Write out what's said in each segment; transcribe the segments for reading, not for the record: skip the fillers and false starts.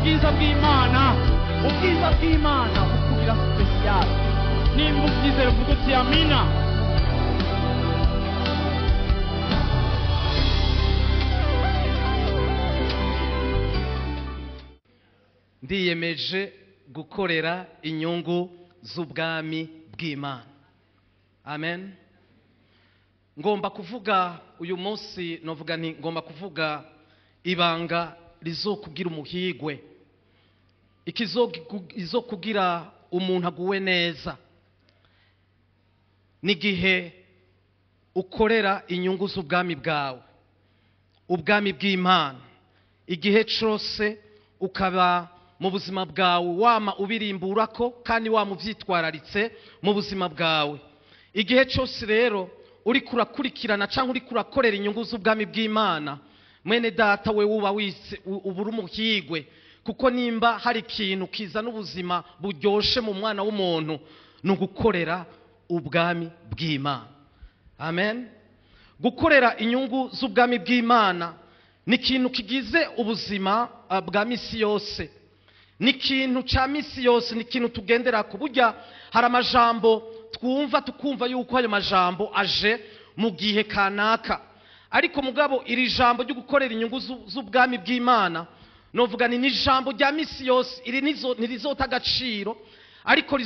ubwiza bw'Imana, ubwiza bw'Imana bukubira special. Nimba ubyizera uvuga uti amina. Ndiyemeje gukorera inyungu z'ubwami bw'Imana. Amen. Ngomba kuvuga uyu munsi, novuga nti ngomba kuvuga ibanga rizokugira umuhigwe, izokugira umuntu aguwe neza, n'igihe ukorera inyungu z'ubwami bwawe, ubwami bw'Imana. Igihe cyose ukaba mu buzima bwawe wama ubirimburako kandi wamuvyitwararitse mu buzima bwawe. Igihe cyose rero uri kurakurikirana cyangwa uri kurakorera inyungu z'ubwami bw'Imana, mwene data we uba ubura umuhigwe, kuko nimba hari ikintu kizana ubuzima buryoshe mu mwana w'umuntu ni ugukorera ubwami bw'Imana. Amen. Gukorera inyungu z'ubwami bw'Imana ni ikintu kigize ubuzima bwa misi yose, ni ikintu cya misi yose, ni ikintu tugendera ku burya. Hari amajambo twumva tukumva yuko ayo majambo aje mu gihe kanaka, ariko mugabo iri jambo ryo gukorera inyungu z'ubwami bw'Imana novuga ni ijambo rya misi yose. Iri ntirizota agaciro, ariko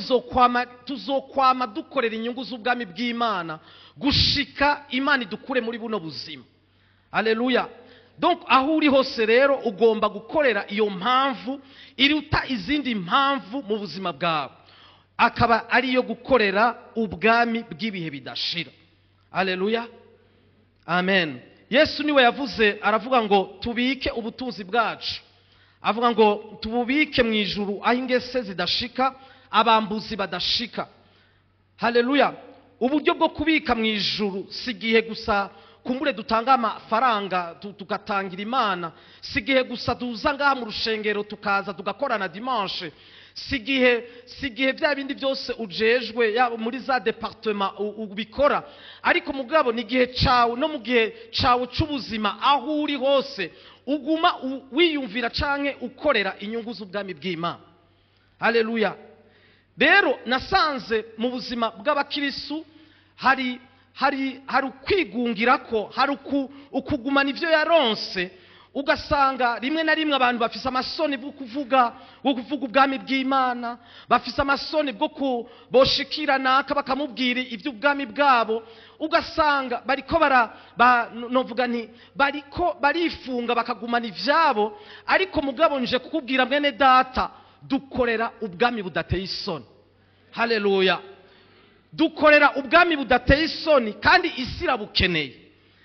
tuzokwama dukorera inyungu z'ubwami bw'Imana gushika Imana idukure muri buno buzima. Haleluya. Donc aho uri hose rero ugomba gukorera iyo mpamvu iruta izindi mpamvu mu buzima bwawe, akaba ariyo gukorera ubwami bw'ibihe bidashira. Haleluya. Amen. Yesu niwe yavuze, aravuga ngo tubike ubutunzi bwacu, avuga ngo tububike mu ijuru aho ingese zidashika, abambuzi badashika. Haleluya. Uburyo bwo kubika mu ijuru si gihe gusa kumbure dutanga amafaranga tugatangira Imana, si gihe gusa tuza ngaha mu rushengero tukaza tugakorana dimanche, si gihe bya bindi byose ujejwe muri za departement ubikora, ariko mugabo ni gihe cawe, no mu gihe cawe c'ubuzima aho uri hose uguma wiyumvira canke ukorera inyungu z'ubwami bw'Imana. Haleluya. Rero nasanze mu buzima bw'abakirisu hari ukwigungira ko, hari ukugumana ivyo yaronse, ugasanga rimwe na rimwe abantu bafise amasoni bwo kuvuga ubwami bw'Imana, bafise amasoni bwo boshikirana aka bakamubwira ivy'ubwami bwabo, ugasanga bariko novuga nti bariko barifunga bakagumana ivyabo. Ariko mugabo nje kukubwira mwene data, dukorera ubwami budateye isoni. Haleluya. Dukorera ubwami budateye isoni kandi isi irabukeneye.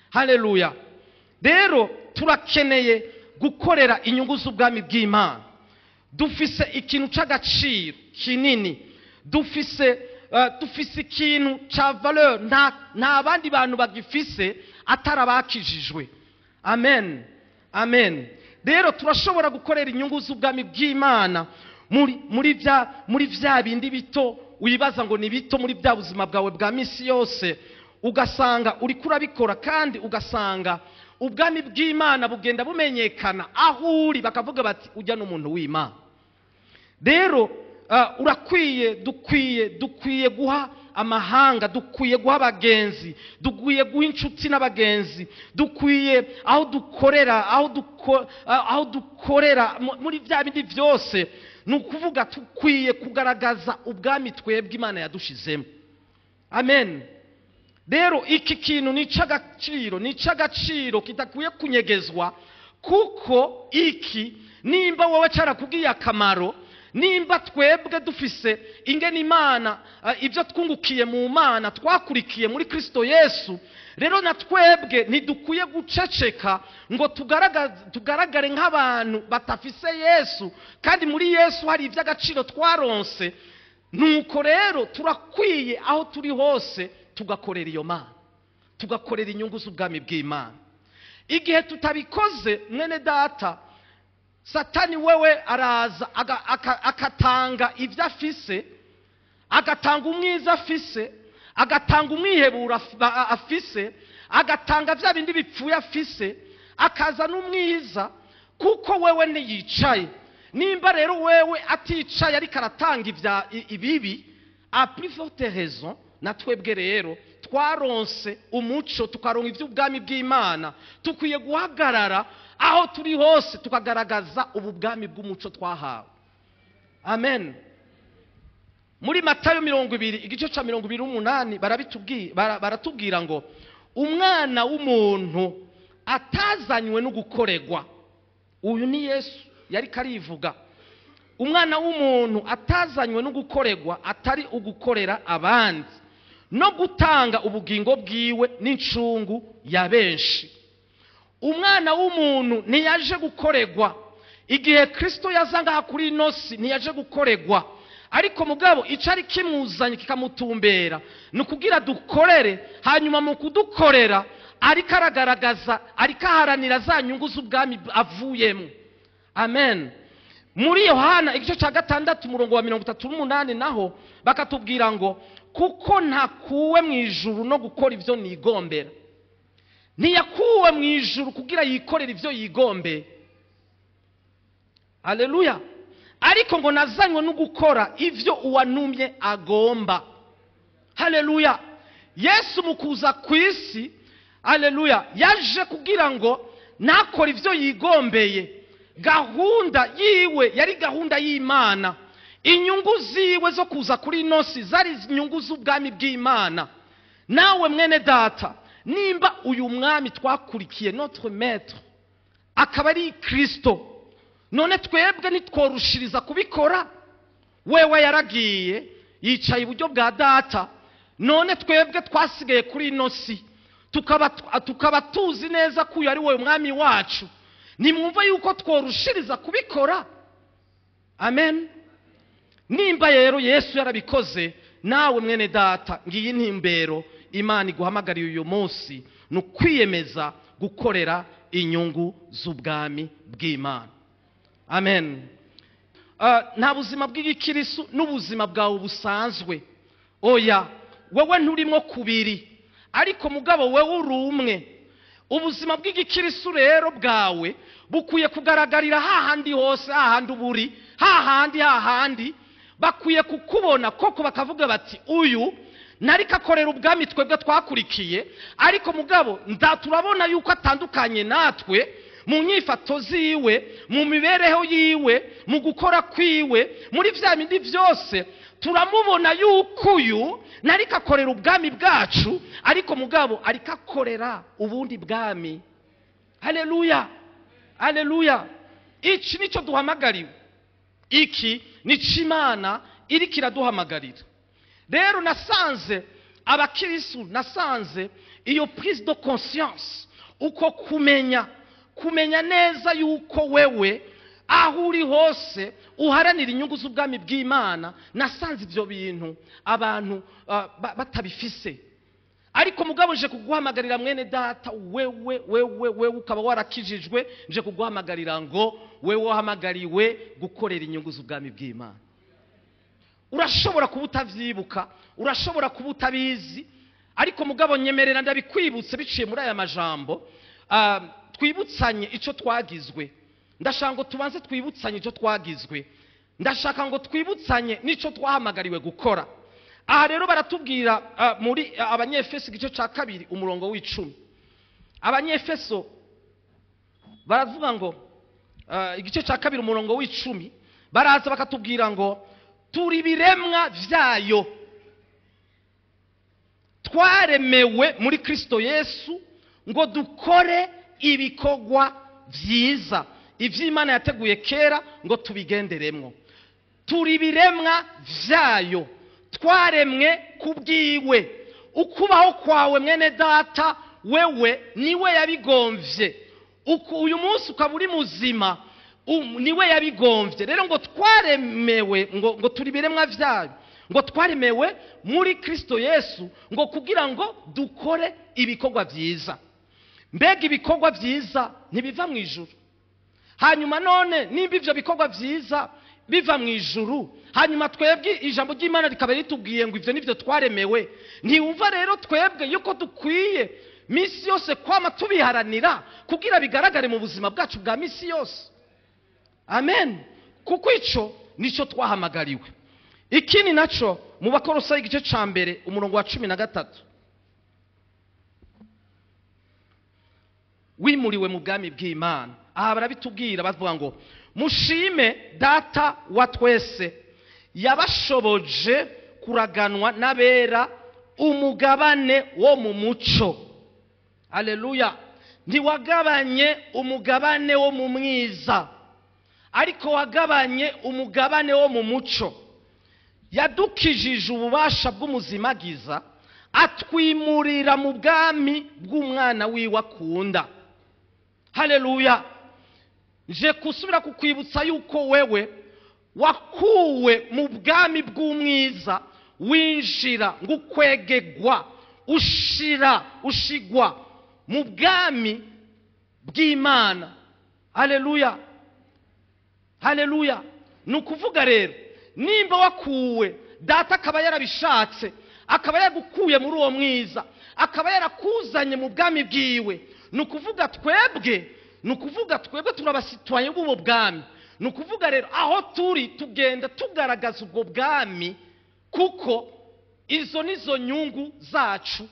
Haleluya. Rero turakeneye gukorera inyungu z'ubwami bw'Imana. Dufise ikintu c'agaciro kinini, dufise ikintu ca valeur nta bandi bantu bagifise atarabakijijwe. Amen. Amen. Rero turashobora gukorera inyungu z'ubwami bw'Imana muri vya bindi bito wibaza ngo ni bito muri bya buzima bwawe bwa misi yose, ugasanga uri kurabikora kandi ugasanga ubwami bw'Imana bugenda bumenyekana aho uri, bakavuga bati ujya n'umuntu w'Imana. Rero dukwiye guha amahanga, dukwiye guha abagenzi, dukwiye guha inshuti n'abagenzi, dukwiye aho dukorera muri bya bindi byose, ni ukuvuga dukwiye kugaragaza ubwami twebwe Imana yadushizemo. Amen. Rero iki kintu ni c'agaciro kitakwiye kunyegezwa, kuko iki nimba wowe carakubwiye akamaro, nimba twebwe dufise ingene Imana ibyo twungukiye mu Mana twakurikiye muri Kristo Yesu, rero na twebwe ntidukwiye guceceka ngo tugaragare nk'abantu batafise Yesu, kandi muri Yesu hari iby'agaciro twaronse. Nuko rero turakwiye aho turi hose tugakorera iyo Mana, tugakorera inyungu z'ubwami bw'Imana. Igihe tutabikoze mwene data, Satani wewe araza akatanga ibyo afise, agatanga umwiza afise, agatanga umwihebura afise, agatanga bya bindi bipfuye afise, akaza n'umwiza, kuko wewe ntiyicaye nimba rero wewe aticaye ariko aratanga ibibi, a plus forte raison na twebwe rero twaronse umuco tukaronka iby'ubwami bw'Imana, tukwiye guhagarara aho turi hose tukagaragaza ubu bwami bw'umuco twahawe. Amen. Muri Matayo 20 igice ca 28 baratubwira ngo umwana w'umuntu atazanywe no gukoregwa. Uyu ni Yesu yari karivuga. Umwana w'umuntu atazanywe no gukoregwa atari ugukorera abandi no gutanga ubugingo bwiwe n'incungu ya benshi. Umwana w'umuntu ntiyaje gukoregwa. Igihe Kristo yazanga kuri inosi ntiyaje gukoregwa, ariko mugabo icari kimuzanye kikamutumbera nukugira dukorere, hanyuma mu kudukorera ariko aragaragaza, ariko aharanira za nyungu z'ubwami avuyemo. Amen. Muri Yohana igice ca 6 umurongo wa 38 naho bakatubwira ngo kuko ntakuwe mu ijuru no gukora ivyo nigombera. Ntiyakuwe mu ijuru kugira yikorera ivyo yigombe. Haleluya. Ariko ngo nazanywe no gukora ivyo uwanumye agomba. Haleluya. Yesu mukuza kwisi, haleluya, yaje kugira ngo nakora ivyo yigombeye. Gahunda yiwe yari gahunda y'Imana. Inyungu ziwe zo kuza kuri inosi zari inyungu z'ubwami bw'Imana. Nawe mwene data, nimba uyu mwami twakurikiye notre maître akaba ari Kristo, none twebwe nitworushiriza kubikora? Wewe yaragiye yicaye iburyo bwa data, none twebwe twasigaye kuri inosi tukaba tuzi neza ko uyu ari we umwami wacu. Nimwumva yuko tworushiriza kubikora? Amen. Nimba rero Yesu yarabikoze, nawe mwene data ngiyi ntimbero Imana iguhamagariye uyu munsi, nukwiyemeza gukorera inyungu z'ubwami bw'Imana. Amen. Nta buzima bw'igikirisu n'ubuzima bwawe busanzwe. Oya, wewe nturimo kubiri, ariko mugabo wewe uri umwe. Ubuzima bw'igikirisu rero bwawe bukwiye kugaragarira hahandi hose, hahandi uburi, hahandi bakwiye kukubona koko bakavuga bati uyu nariko akorera ubwami twebwe twakurikiye, ariko mugabo turabona yuko atandukanye natwe mu nyifato ziwe, mu mibereho yiwe, mu gukora kwiwe, muri vya bindi vyose turamubona yuko uyu nariko akorera ubwami bwacu, ariko mugabo ariko akorera ubundi bwami. Haleluya. Haleluya. Iki nico duhamagariwe. Iki ni Imana iri kiraduhamagarira. Rero nasanze abakirisu, nasanze iyo prise de conscience, uko kumenya neza yuko wewe aho uri hose uharanira inyungu z'ubwami bw'Imana. Nasanze ivyo bintu abantu batabifise, ariko mugabo nje kuguhamagarira mwene data, wewe ukaba warakijijwe, nje kuguhamagarira ngo wewe wahamagariwe gukorera inyungu z'ubwami bw'Imana. Urashobora kuba utavyibuka, urashobora kuba utabizi, ariko mugabo nyemerera ndabikwibutse biciye muri aya majambo. Twibutsanye ico twagizwe. Ndashaka ngo tubanze twibutsanye ico twagizwe. Ndashaka ngo twibutsanye nico twahamagariwe gukora. Aha rero baratubwira muri Abanyefeso igice ca 2 umurongo w'10. Abanyefeso baravuga ngo igice ca 2 umurongo w'10 baraza bakatubwira ngo turi biremwa vyayo, twaremewe muri Kristo Yesu ngo dukore ibikogwa vyiza ivy'Imana yateguye kera ngo tubigenderemwo. Turi biremwa vyayo, twaremwe kubwiwe. Ukubaho kwawe mwene data, wewe niwe yabigomvye. Uyu munsi ukaba uri muzima, niwe yabigomvye. Rero ngo twaremewe ngo turi biremwa vyayo, ngo twaremewe muri Kristo Yesu ngo kugira ngo dukore ibikogwa vyiza. Mbega ibikogwa vyiza ntibiva mu ijuru? Hanyuma none nimba ivyo bikogwa vyiza biva mu ijuru, hanyuma twebwe ijambo ry'Imana rikaba ritubwiye ngo ivyo nivyo twaremewe, ntiwumva rero twebwe yuko dukwiye misi yose kwama tubiharanira kugira bigaragare mu buzima bwacu bwa misi yose? Amen. kuko icyo nicyo twahamagariwe. Ikindi nacyo mu Bakolosayi igice cya mbere umurongo wa 13, wimuriwe mu bwami bw'Imana. Aha barabitubwira bavuga ngo mushime data wa twese yabashoboje kuraganwa n'abera umugabane wo mu muco. Haleluya. Ntiwagabanye umugabane wo mu mwiza, ariko wagabanye umugabane wo mu muco. Yadukijije ububasha bw'umuzimagiza atwimurira mu bwami bw'umwana wiwe akunda. Haleluya. Nje kusubira kukwibutsa yuko wewe wakuwe mu bwami bw'umwiza winjira ngukwegegwa ushigwa mu bwami bw'Imana. Haleluya. Haleluya. Nukuvuga rero nimba wakuwe, data akaba yarabishatse, akaba yagukuye muri uwo mwiza, akaba yarakuzanye mu bwami bwiwe, nukuvuga twebwe turabasitwaye b'ubu bwami. Nukuvuga rero aho turi tugenda tugaragaza ubwo bwami, kuko izo nizo nyungu zacu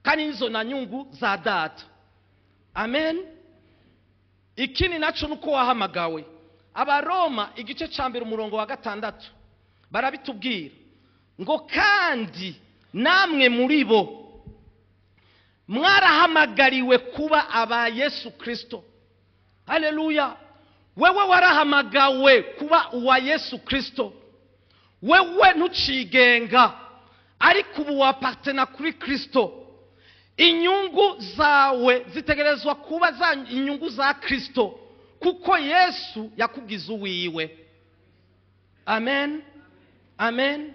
kandi izo na nyungu za data. Amen. Ikindi naco nuko wahamagawe. Abaroma igice cya mbere umurongo wa 6 barabitubwira ngo kandi namwe muri bo mwarahamagariwe kuba aba Yesu Kristo. Haleluya. Wewe warahamagawe kuba uwa Yesu Kristo. Wewe ntucigenga, ariko ubu wapartena kuri Kristo. Inyungu zawe zitegerezwa kuba za inyungu za Kristo, kuko Yesu yakugize uwiwe. Amen. Amen.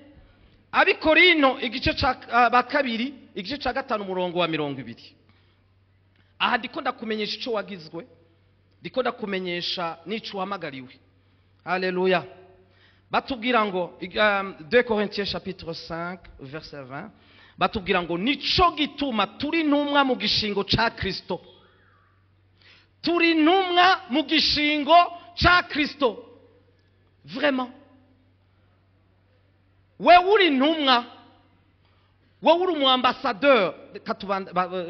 Abikorino igice cya bakabiri igice cya 5 umurongo wa 20. Aha ndiko ndakumenyesha icyo wagizwe, ndiko ndakumenyesha n'icyo uhamagariwe. Haleluya. Batubwira ngo 2 Corinthiens chapitre 5 verset 20, batubwira ngo nico gituma turi ntumwa mu gishingo ca Kristo. Turi ntumwa mu gishingo ca Kristo. Vraiment. Wewe uri ntumwa, wewe uri umwambassadeur.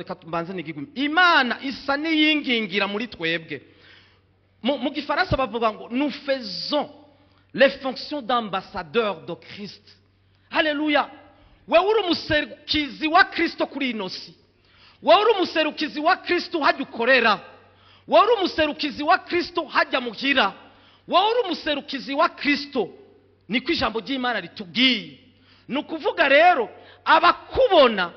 Katubanze n'igigumi. Imana isa n'iyingingira muri twebwe. Mu gifaransa bavuga ngo nous faisons les fonctions d'ambassadeurs de Christ. Haleluya. Wewe uri umuserukizi wa Kristo kuri inosi. Wewe uri umuserukizi wa Kristo hajya ukorera. Wewe uri umuserukizi wa Kristo hajya muhira. Wewe uri umuserukizi wa Kristo. Niko ijambo ry'Imana ritubwiye. Nukuvuga rero abakubona,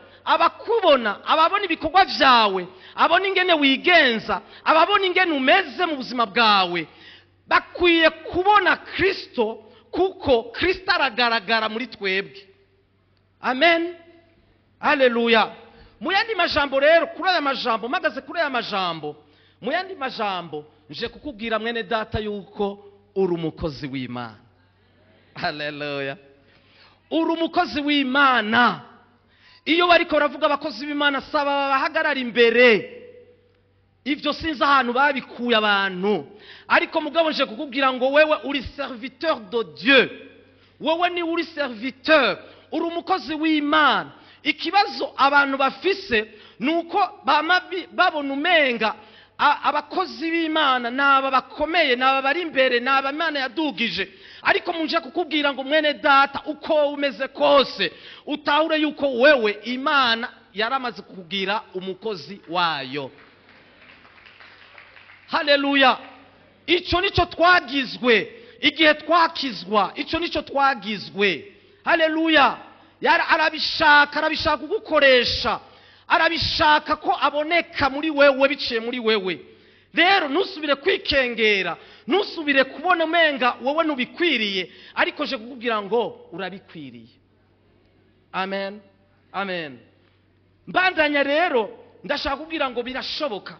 ababona ibikorwa vyawe, abona ingene wigenza, ababona ingene umeze mu buzima bwawe, bakwiye kubona Kristo, kuko Kristo aragaragara muri twebwe. Amen. Haleluya. Mu yandi majambo rero, kuri aya majambo magaze kuri aya majambo, mu yandi majambo nje kukubwira mwene data yuko uri umukozi w'Imana. Haleluya. Uri umukozi w'Imana. Iyo bariko baravuga abakozi b'Imana saba bahagarara imbere. Ivyo sinzi ahantu babikuye abantu, ariko mugabo nje kukubwira ngo wewe uri serviteur de Dieu. Wewe ni uri serviteur, uri umukozi w'Imana. Ikibazo abantu bafise nuko babona umenga abakozi b'Imana naba bakomeye, naba bari imbere, naba Imana yadugije. Ariko munje kukubwira ngo mwene data uko umeze kose utahure yuko wewe Imana yaramaze kukugira umukozi wayo. Haleluya. Ico nico twagizwe igihe twakizwa, ico nico twagizwe. Haleluya. Arabishaka kugukoresha, arabishaka ko aboneka muri wewe, biciye muri wewe. Rero nusubire kwikengera, nusubire kubona umenga wowe nubikwiriye, ariko je kukubwira ngo urabikwiriye. Amen. Amen. Mbandanya rero ndashaka kubwira ngo birashoboka.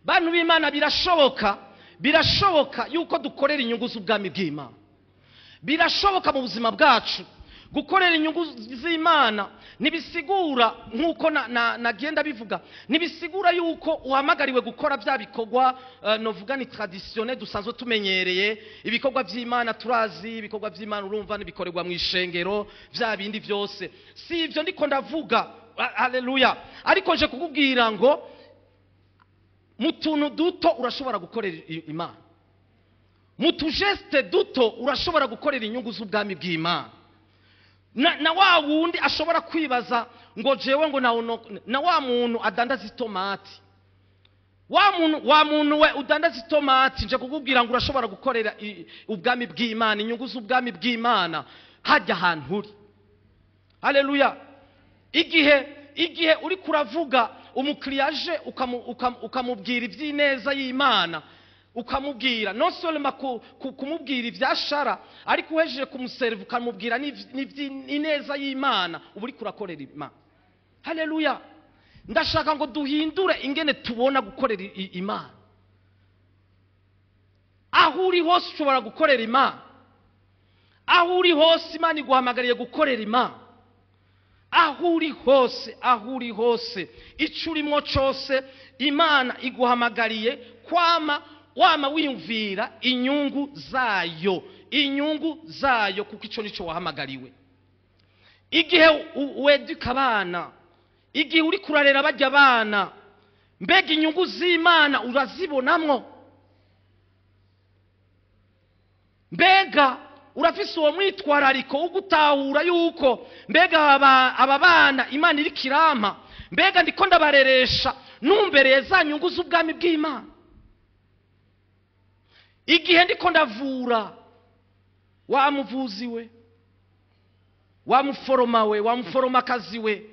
Bantu b'Imana birashoboka yuko dukorera inyungu z'ubwami bw'Imana. Birashoboka mu buzima bwacu gukorera inyungu z'Imana ntibisigura nk'uko nagenda bivuga, ntibisigura yuko uhamagariwe gukora bya bikorwa novuga ni traditionnel dusanzwe tumenyereye. Ibikorwa by'Imana turazi, ibikorwa by'Imana urumva nibikorerwa mu ishengero, bya bindi byose si ibyo ndiko ndavuga. Haleluya. Ariko nje kukubwira ngo mu tuntu duto urashobora gukorera Imana, mu tujeste duto urashobora gukorera inyungu z'ubwami bw'Imana. Na wa wundi ashobora kwibaza ngo jewe ngo na wa muntu adandaza itomati, wa muntu we udandaza itomati, nje kukubwira ngo urashobora gukorera ubwami bw'Imana, inyungu z'ubwami bw'Imana hajya ahantu uri. Haleluya. Igihe uri kuravuga umukiriya aje ukamubwira iby'ineza y'Imana, ukamubwira non seulement kumubwira ibyashara, ariko uhejeje kumuserva ukamubwira n'ineza y'Imana, uba uri kurakorera Imana. Haleluya. Ndashaka ngo duhindure ingene tubona gukorera Imana. Aho uri hose ushobora gukorera Imana, aho uri hose Imana iguhamagariye gukorera Imana. Aho uri hose icyo urimo cyose Imana iguhamagariye wama wiyumvira inyungu zayo, kuko icyo nicyo wahamagariwe. Igihe wedika abana, igihe uri kurarera bajya abana, mbega inyungu z'Imana urazibonamwo? Mbega urafise uwo mwitwarariko wo gutahura yuko mbega aba bana Imana iri kirama, mbega ndiko ndabareresha numbereye za nyungu z'ubwami bw'Imana? Igihe ndiko ndavura, wa muvuzi we, wa muforoma we, wa muforomakazi we,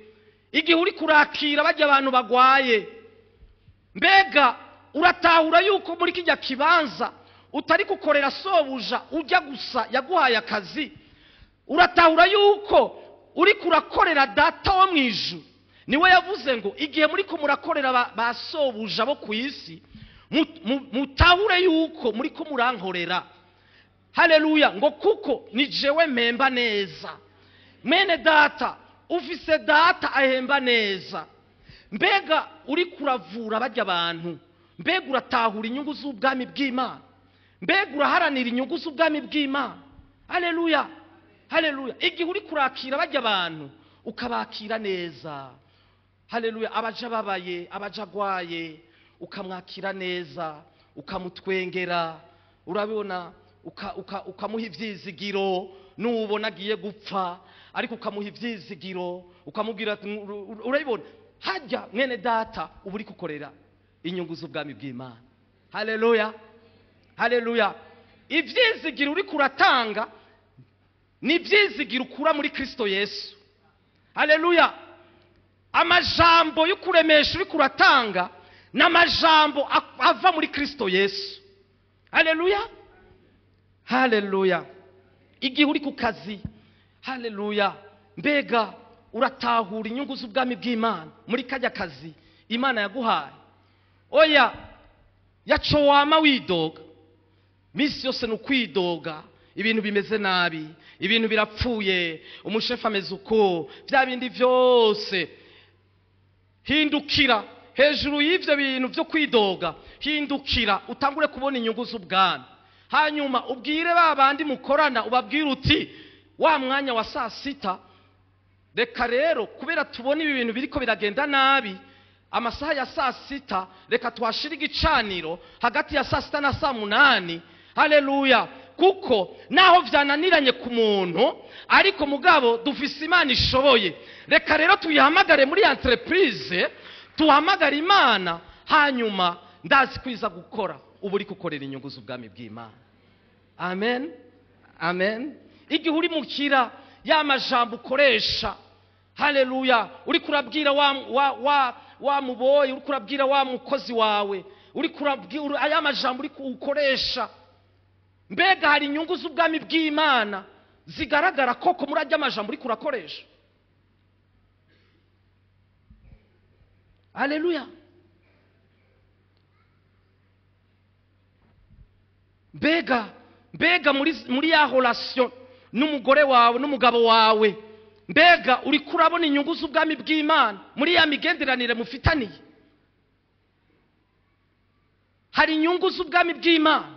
igihe uri kurakira bajya abantu bagwaye, mbega uratahura yuko muri kijya kibanza utari gukorera sobuja ujya gusa yaguhaye akazi? Uratahura yuko uri kurakorera data wo mu ijuru. Niwe yavuze ngo igihe muri ko murakorera ba sobuja bo ku isi, mutahure yuko muri ko murankorera. Haleluya. Ngo kuko ni jewe mpemba neza. Mwene data ufise data ahemba neza. Mbega uri kuravura bajya abantu, mbega uratahura inyungu z'ubwami bw'Imana? Mbega uraharanira inyungu z'ubwami bw'Imana? Haleluya. Haleluya. Igihe uri kurakira bajya abantu ukabakira neza, haleluya, abaja babaye, abaja gwaye, ukamwakira neza, ukamutwengera, urabibona, ukamuha ivyizigiro, nubona agiye gupfa ariko ukamuha ivyizigiro, ukamubwira urabibona, hajya mwene data uba uri gukorera inyungu z'ubwami bw'Imana. Haleluya. Haleluya. Ivyizigiro uri kuratanga ni ivyizigiro ukura muri Kristo Yesu. Haleluya. Amajambo yo kuremesha uri kuratanga n'amajambo ava muri Kristo Yesu. Haleluya. Haleluya. Igihe uri ku kazi, haleluya, mbega uratahura inyungu z'ubwami bw'Imana muri kajya kazi Imana yaguhaye? Oya, yaco wama widoga misi yose n'ukwidoga, ibintu bimeze nabi, ibintu birapfuye, umushefu ameze uko, bya bindi byose. Hindukira hejuru y'ivyo bintu byo kwidoga, hindukira utangure kubona inyungu z'ubwami. Hanyuma ubwire babandi mukorana, ubabwire uti wa mwanya wa saa sita, reka rero kubera tubona ibi bintu biriko biragenda nabi, amasaha ya saa sita reka twashira igicaniro hagati ya saa sita na saa munani. Haleluya. Kuko naho vyananiranye ku muntu, ariko mugabo dufise Imana ishoboye. Reka rero tuyihamagare muri entreprise, tuhamagare Imana, hanyuma ndazi kwiza gukora, ubu uri gukorera inyungu z'ubwami bw'Imana. Amen. Amen. Igihe uri mukira ya majambo ukoresha, haleluya, uri kurabwira wa muboye, uri kurabwira wa mukozi wawe, uri kurabwira aya majambo uri ukoresha, mbega hari inyungu z'ubwami bw'Imana zigaragara koko muri ajya majambo uri kurakoresha? Haleluya. Mbega muri ya relation n'umugore wawe n'umugabo wawe, mbega uri kurabona inyungu z'ubwami bw'Imana muri ya migenderanire mufitaniye? Hari inyungu z'ubwami bw'Imana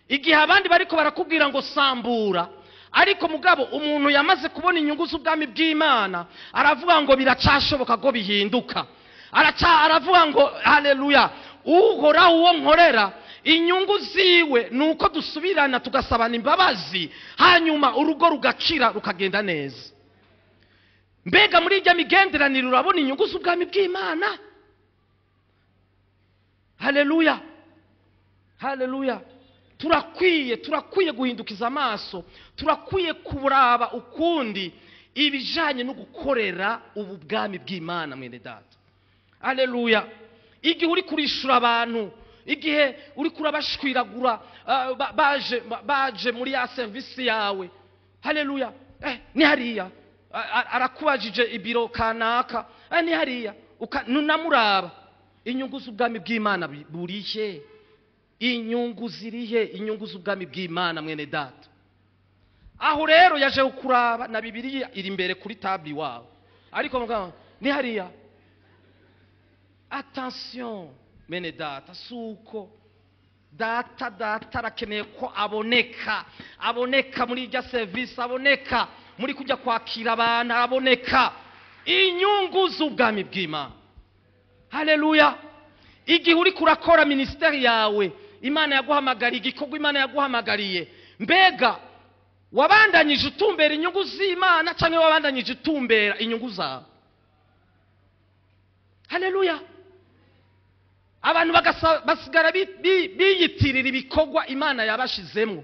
igihe abandi bariko barakubwira ngo sambura, ariko mugabo umuntu yamaze kubona inyungu z'ubwami bw'Imana aravuga ngo biracashoboka ko bihinduka. Aravuga ngo haleluya, uhoraho uwo nkorera inyungu ziwe nuko dusubirana tugasabana imbabazi, hanyuma urugo rugakira rukagenda neza. Mbega muri irya migenderanire urabona inyungu z'ubwami bw'Imana? Haleluya, haleluya. Turakwiye guhindukiza amaso, turakwiye kuraba ukundi ibijanye no gukorera ubu bwami bw'Imana mwene data. Haleluya. Igihe uri kurishura abantu, igihe uri kurabashwiragura baje muri ya service yawe, haleluya, ni hariya arakubajije ibiro kanaka, ni hariya nunamuraba, inyungu z'ubwami bw'Imana burihe? Inyungu zirihe? Inyungu z'ubwami bw'Imana mwene data. Aho rero yaje ukuraba na Bibiliya iri imbere kuri tabli wawe, ariko mugabo ni hariya. Attention mwene data, suko data arakeneye ko aboneka muri irya service, aboneka muri kujya kwakira abantu, aboneka inyungu z'ubwami bw'Imana. Haleluya. Igihe uri kurakora ministeri yawe Imana yaguhamagariye, igikorwa Imana yaguhamagariye, mbega wabandanyije utumbera inyungu z'Imana cyangwa wabandanyije utumbera inyungu zawe? Haleluya. Abantu basigara biyitirira ibikorwa Imana yabashizemo,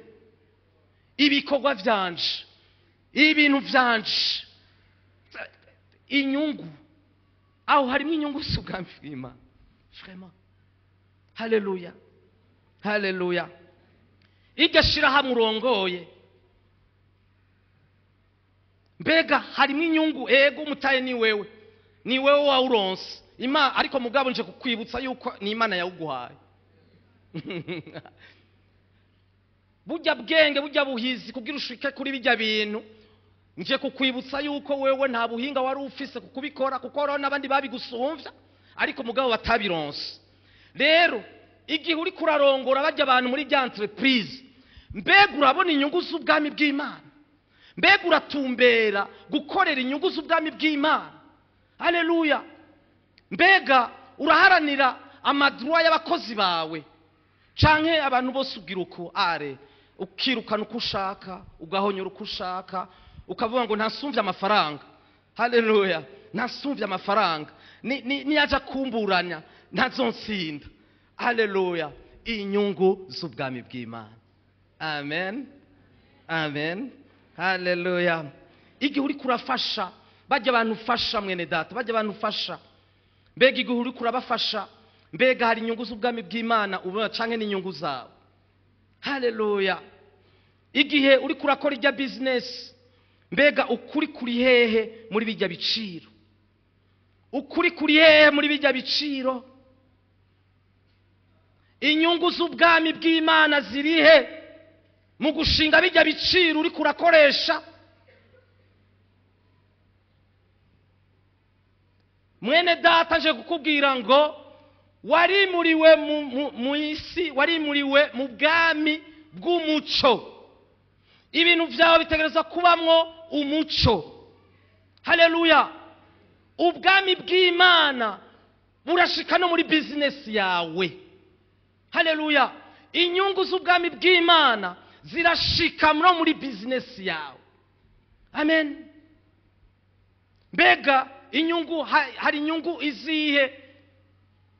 ibikorwa vyanje, ibintu vyanje, inyungu. Aho harimo inyungu z'ubwami bw'Imana vraiment. Haleluya, haleluya. Igashira hamurongoye, mbega harimo inyungu. Ego umutaye ni wewe wawuronse Imana, ariko mugabo nje kukwibutsa yuko ni Imana yawuguhaye. Burya bwenge, burya buhizi kugira ushike kuri bijya bintu, nje kukwibutsa yuko wewe nta buhinga wari ufise kukubikora, kuko hariho n'abandi babigusumvya ariko mugabo batabironse. Rero igihe uri kurarongora bajya abantu muri rya entreprise, mbega urabona inyungu z'ubwami bw'Imana? Mbega uratumbera gukorera inyungu z'ubwami bw'Imana? Haleluya. Mbega uraharanira amadroit y'abakozi bawe, canke abantu bose ugira uko ukirukana uko ushaka, ugahonyora uko ushaka, ukavuga ngo ntasumvye amafaranga? Haleluya. Ntasumvye amafaranga, niyaja kumburanya ntazonsinda. Haleluya. Inyungu z'ubwami bw'Imana. Amen, amen, haleluya. Igihe uri kurafasha bajya abantu ufasha mwene data, bajya abantu ufasha, mbega igihe uri kurabafasha, mbega hari inyungu z'ubwami bw'Imana ubona canke n'inyungu zawe? Haleluya. Igihe uri kurakora irya business, mbega ukuri kuri hehe muri bijya biciro? Ukuri kuri hehe muri bijya biciro? Inyungu z'ubwami bw'Imana zirihe mu gushinga bijya biciro uri kurakoresha? Mwene data nje kukubwira ngo warimuriwe mu isi, warimuriwe mu bwami bw'umuco. Ibintu byawe bitegereza kubamwo umuco. Haleluya. Ubwami bw'Imana burashika no muri business yawe. Haleluya. Inyungu z'ubwami bw'Imana zirashika no muri business yawe. Amen. Mbega inyungu, hari inyungu izihe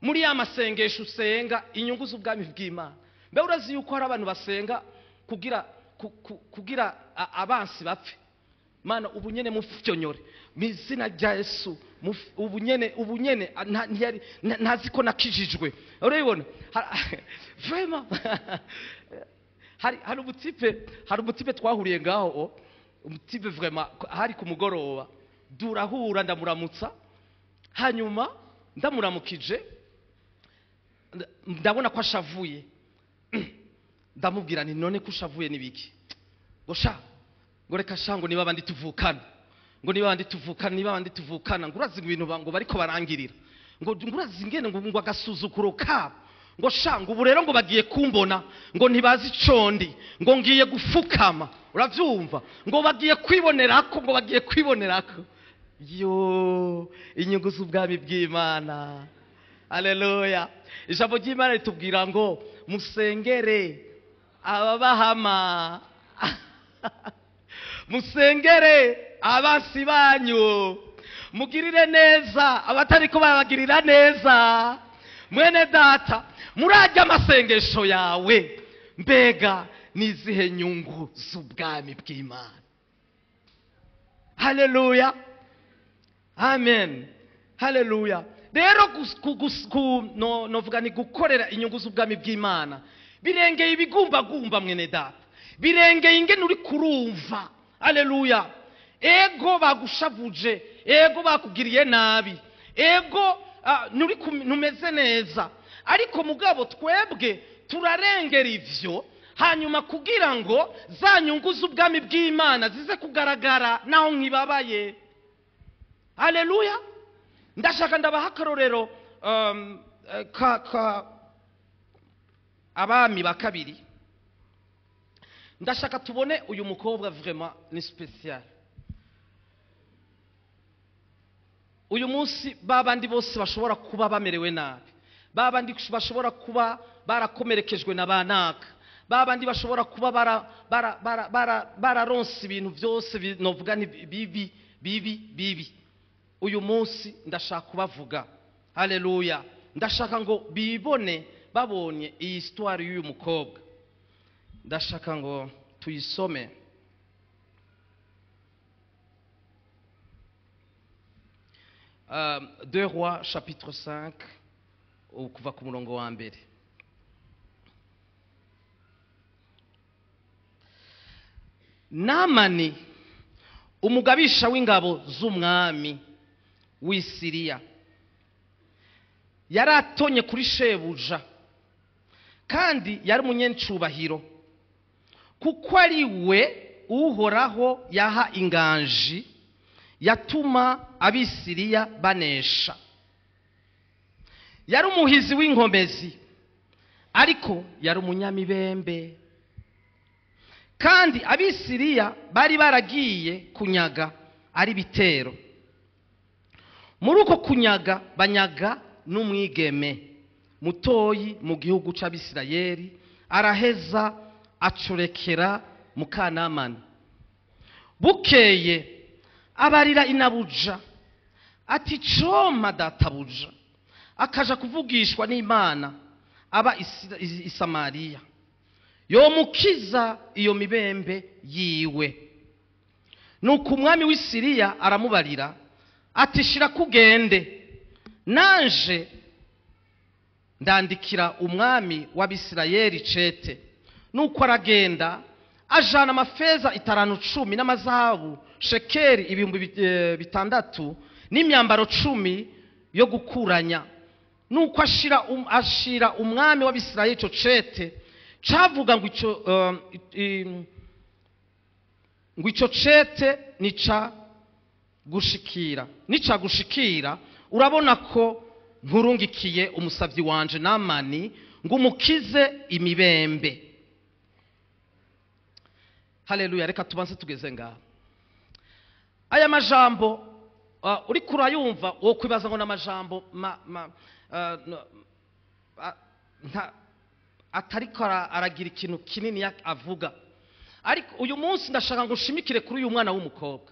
muri ya masengesho usenga, inyungu z'ubwami bw'Imana? Mbe urazi yuko hari abantu basenga kugira abansi bapfe? Mana ubunyene mufyonyore mizina rya Yesu, ubunyene ntazi ko nakijijwe. Urabibona vraiment hari umutipe twahuriye ngaho, umutipe vraiment hari ku mugoroba durahura, ndamuramutsa, hanyuma ndamuramukije ndabona ko ashavuye, ndamubwira nti none ko ushavuye nibiki? Gosha ngo reka shango niba bandi tuvukana, ngo niba bandi tuvukana ngo urazi ibintu ngo bariko barangirira, ngo urazi ingene ngo agasuzukuro kabo, ngo shango ubu rero ngo bagiye kumbona ngo ntibazi icondi, ngo ngiye gufukama, uravyumva, ngo bagiye kwibonerako yo inyungu z'ubwami bw'Imana. Haleluya. Ijambo ry'Imana ritubwira ngo musengere ababahama musengere abansi banyu, mugirire neza abatariko barabagirira neza. Mwene data, murajya amasengesho yawe, mbega nizihe nyungu z'ubwami bw'Imana? Haleluya, amen, haleluya. Rero novuga ni gukorera inyungu z'ubwami bw'Imana birengeye ibigumbagumba, mwene data, birengeye ingene uri kurumva. Haleluya. Ego bagushavuje, ego bakugiriye nabi, ego ntumeze neza, ariko mugabo twebwe turarengera ivyo, hanyuma kugira ngo za nyungu z'ubwami bw'Imana zize kugaragara naho nkibabaye. Haleluya. Ndashaka ndabaha akarorero Abami ba kabiri. Ndashaka tubone uyu mukobwa vraiment ni special. Uyu munsi babandi bose bashobora kuba bamerewe nabi, babandi bashobora kuba barakomerekejwe na banaka, babandi bashobora kuba bararonse ibintu byose novuga ni bibi. Uyu munsi ndashaka kubavuga. Haleluya. Ndashaka ngo bibone babonye iyi histoire y'uyu mukobwa. Ndashaka ngo tuyisome. Deux Rois chapitre 5 kuva ku murongo wa mbere. Namani umugabisha w'ingabo z'umwami w'Isiriya yaratonye kuri shebuja, kandi yari umunyencubahiro, kuko ari we Uhoraho yaha inganji yatuma Abisiriya banesha. Yari umuhizi w'inkomezi, ariko yari umunyamibembe, kandi Abisiriya bari baragiye kunyaga ari bitero. Muri uko kunyaga banyaga n'umwigeme mutoyi mu gihugu c'Abisirayeli, araheza acorekera Mukanamani. Bukeye abarira inabuja ati coma databuja, akaja kuvugishwa n'Imana aba i Samariya, yomukiza iyo mibembe yiwe. Nuko umwami w'Isiriya aramubarira ati shira kugende, nanje ndandikira umwami w'Abisirayeli cete. Nuko aragenda ajana amafeza 510 n'amazahabu shekeri 600 n'imyambaro 10 yo gukuranya. Nuko ashira umwami w'Abisirayeli ico cete, cavuga ngo ico cete nica gushikira, urabona ko nkurungikiye umusavyi wanje Namani ngo umukize imibembe. Haleluya. Reka tubanze tugeze ngaho. Aya majambo uri kurayumva wo kwibaza ngo n'amajambo atariko aragira ikintu kinini avuga, ariko uyu munsi ndashaka ngo ushimikire kuri uyu mwana w'umukobwa.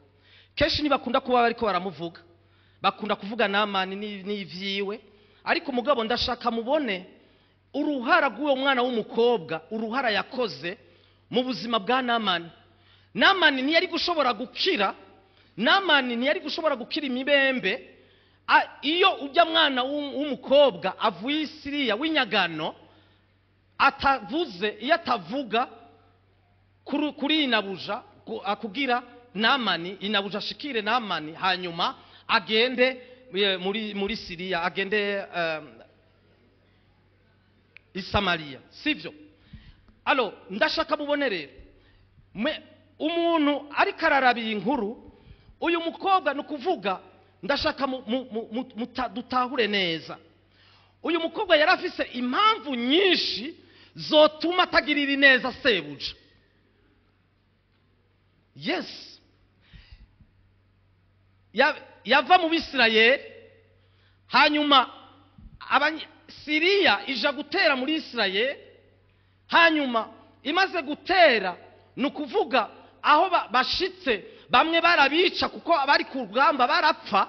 Kenshi ntibakunda kuba bariko baramuvuga, bakunda kuvuga Namani n'ivyiwe, ariko mugabo ndashaka mubone uruhara rw'uwo mwana w'umukobwa, uruhara yakoze mu buzima bwa Namani. Namani ntiyari gushobora gukira, Namani ntiyari gushobora gukira imibembe iyo ujya mwana w'umukobwa avuye Isiriya w'inyagano atavuze, iyo atavuga kuri inabuja akugira Namani, inabuja ashikire Namani, hanyuma agende muri Siriya, agende i Samariya, sivyo? Alo, ndashaka mubone rero umuntu ariko ararabira inkuru uyu mukobwa ni ukuvuga ndashaka dutahure neza. Uyu mukobwa yari afise impamvu nyinshi zotuma atagirira neza sebuja. Yes, yava mu Bisirayeli, hanyuma Siriya ija gutera muri Isirayeli, hanyuma imaze gutera ni ukuvuga aho bashitse bamwe barabica kuko abari ku rugamba barapfa,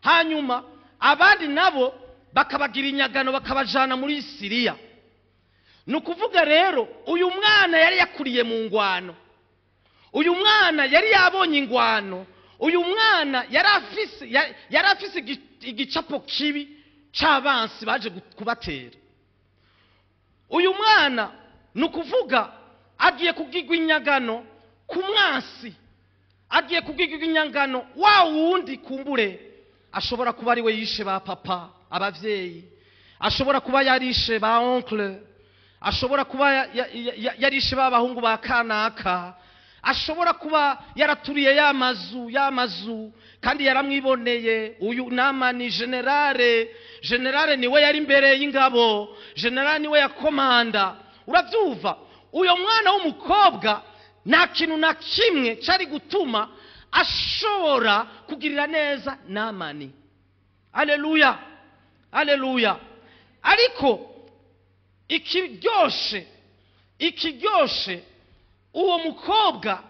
hanyuma abandi nabo bakabagira inyagano bakabajana muri Siriya. Ni ukuvuga rero uyu mwana yari yakuriye mu ngwano, uyu mwana yari yabonye ingwano, uyu mwana yari afise igicapo kibi c'abansi baje kubatera. Uyu mwana ni ukuvuga agiye kugirwa inyagano ku mwansi, agiye kugirwa inyagano wa wundi kumbure ashobora kuba ari we yishe ba papa abavyeyi, ashobora kuba yarishe ba oncle, ashobora kuba yarishe b'abahungu ba kanaka, ashobora kuba yaraturiye yamazu kandi yaramwiboneye. Uyu Namani generale niwe yari imbere y'ingabo, generale niwe yakomanda. Uravyumva, uyo mwana w'umukobwa nta kintu na kimwe cari gutuma ashobora kugirira neza Namani. Haleluya, haleluya. Ariko ikiryoshe uwo mukobwa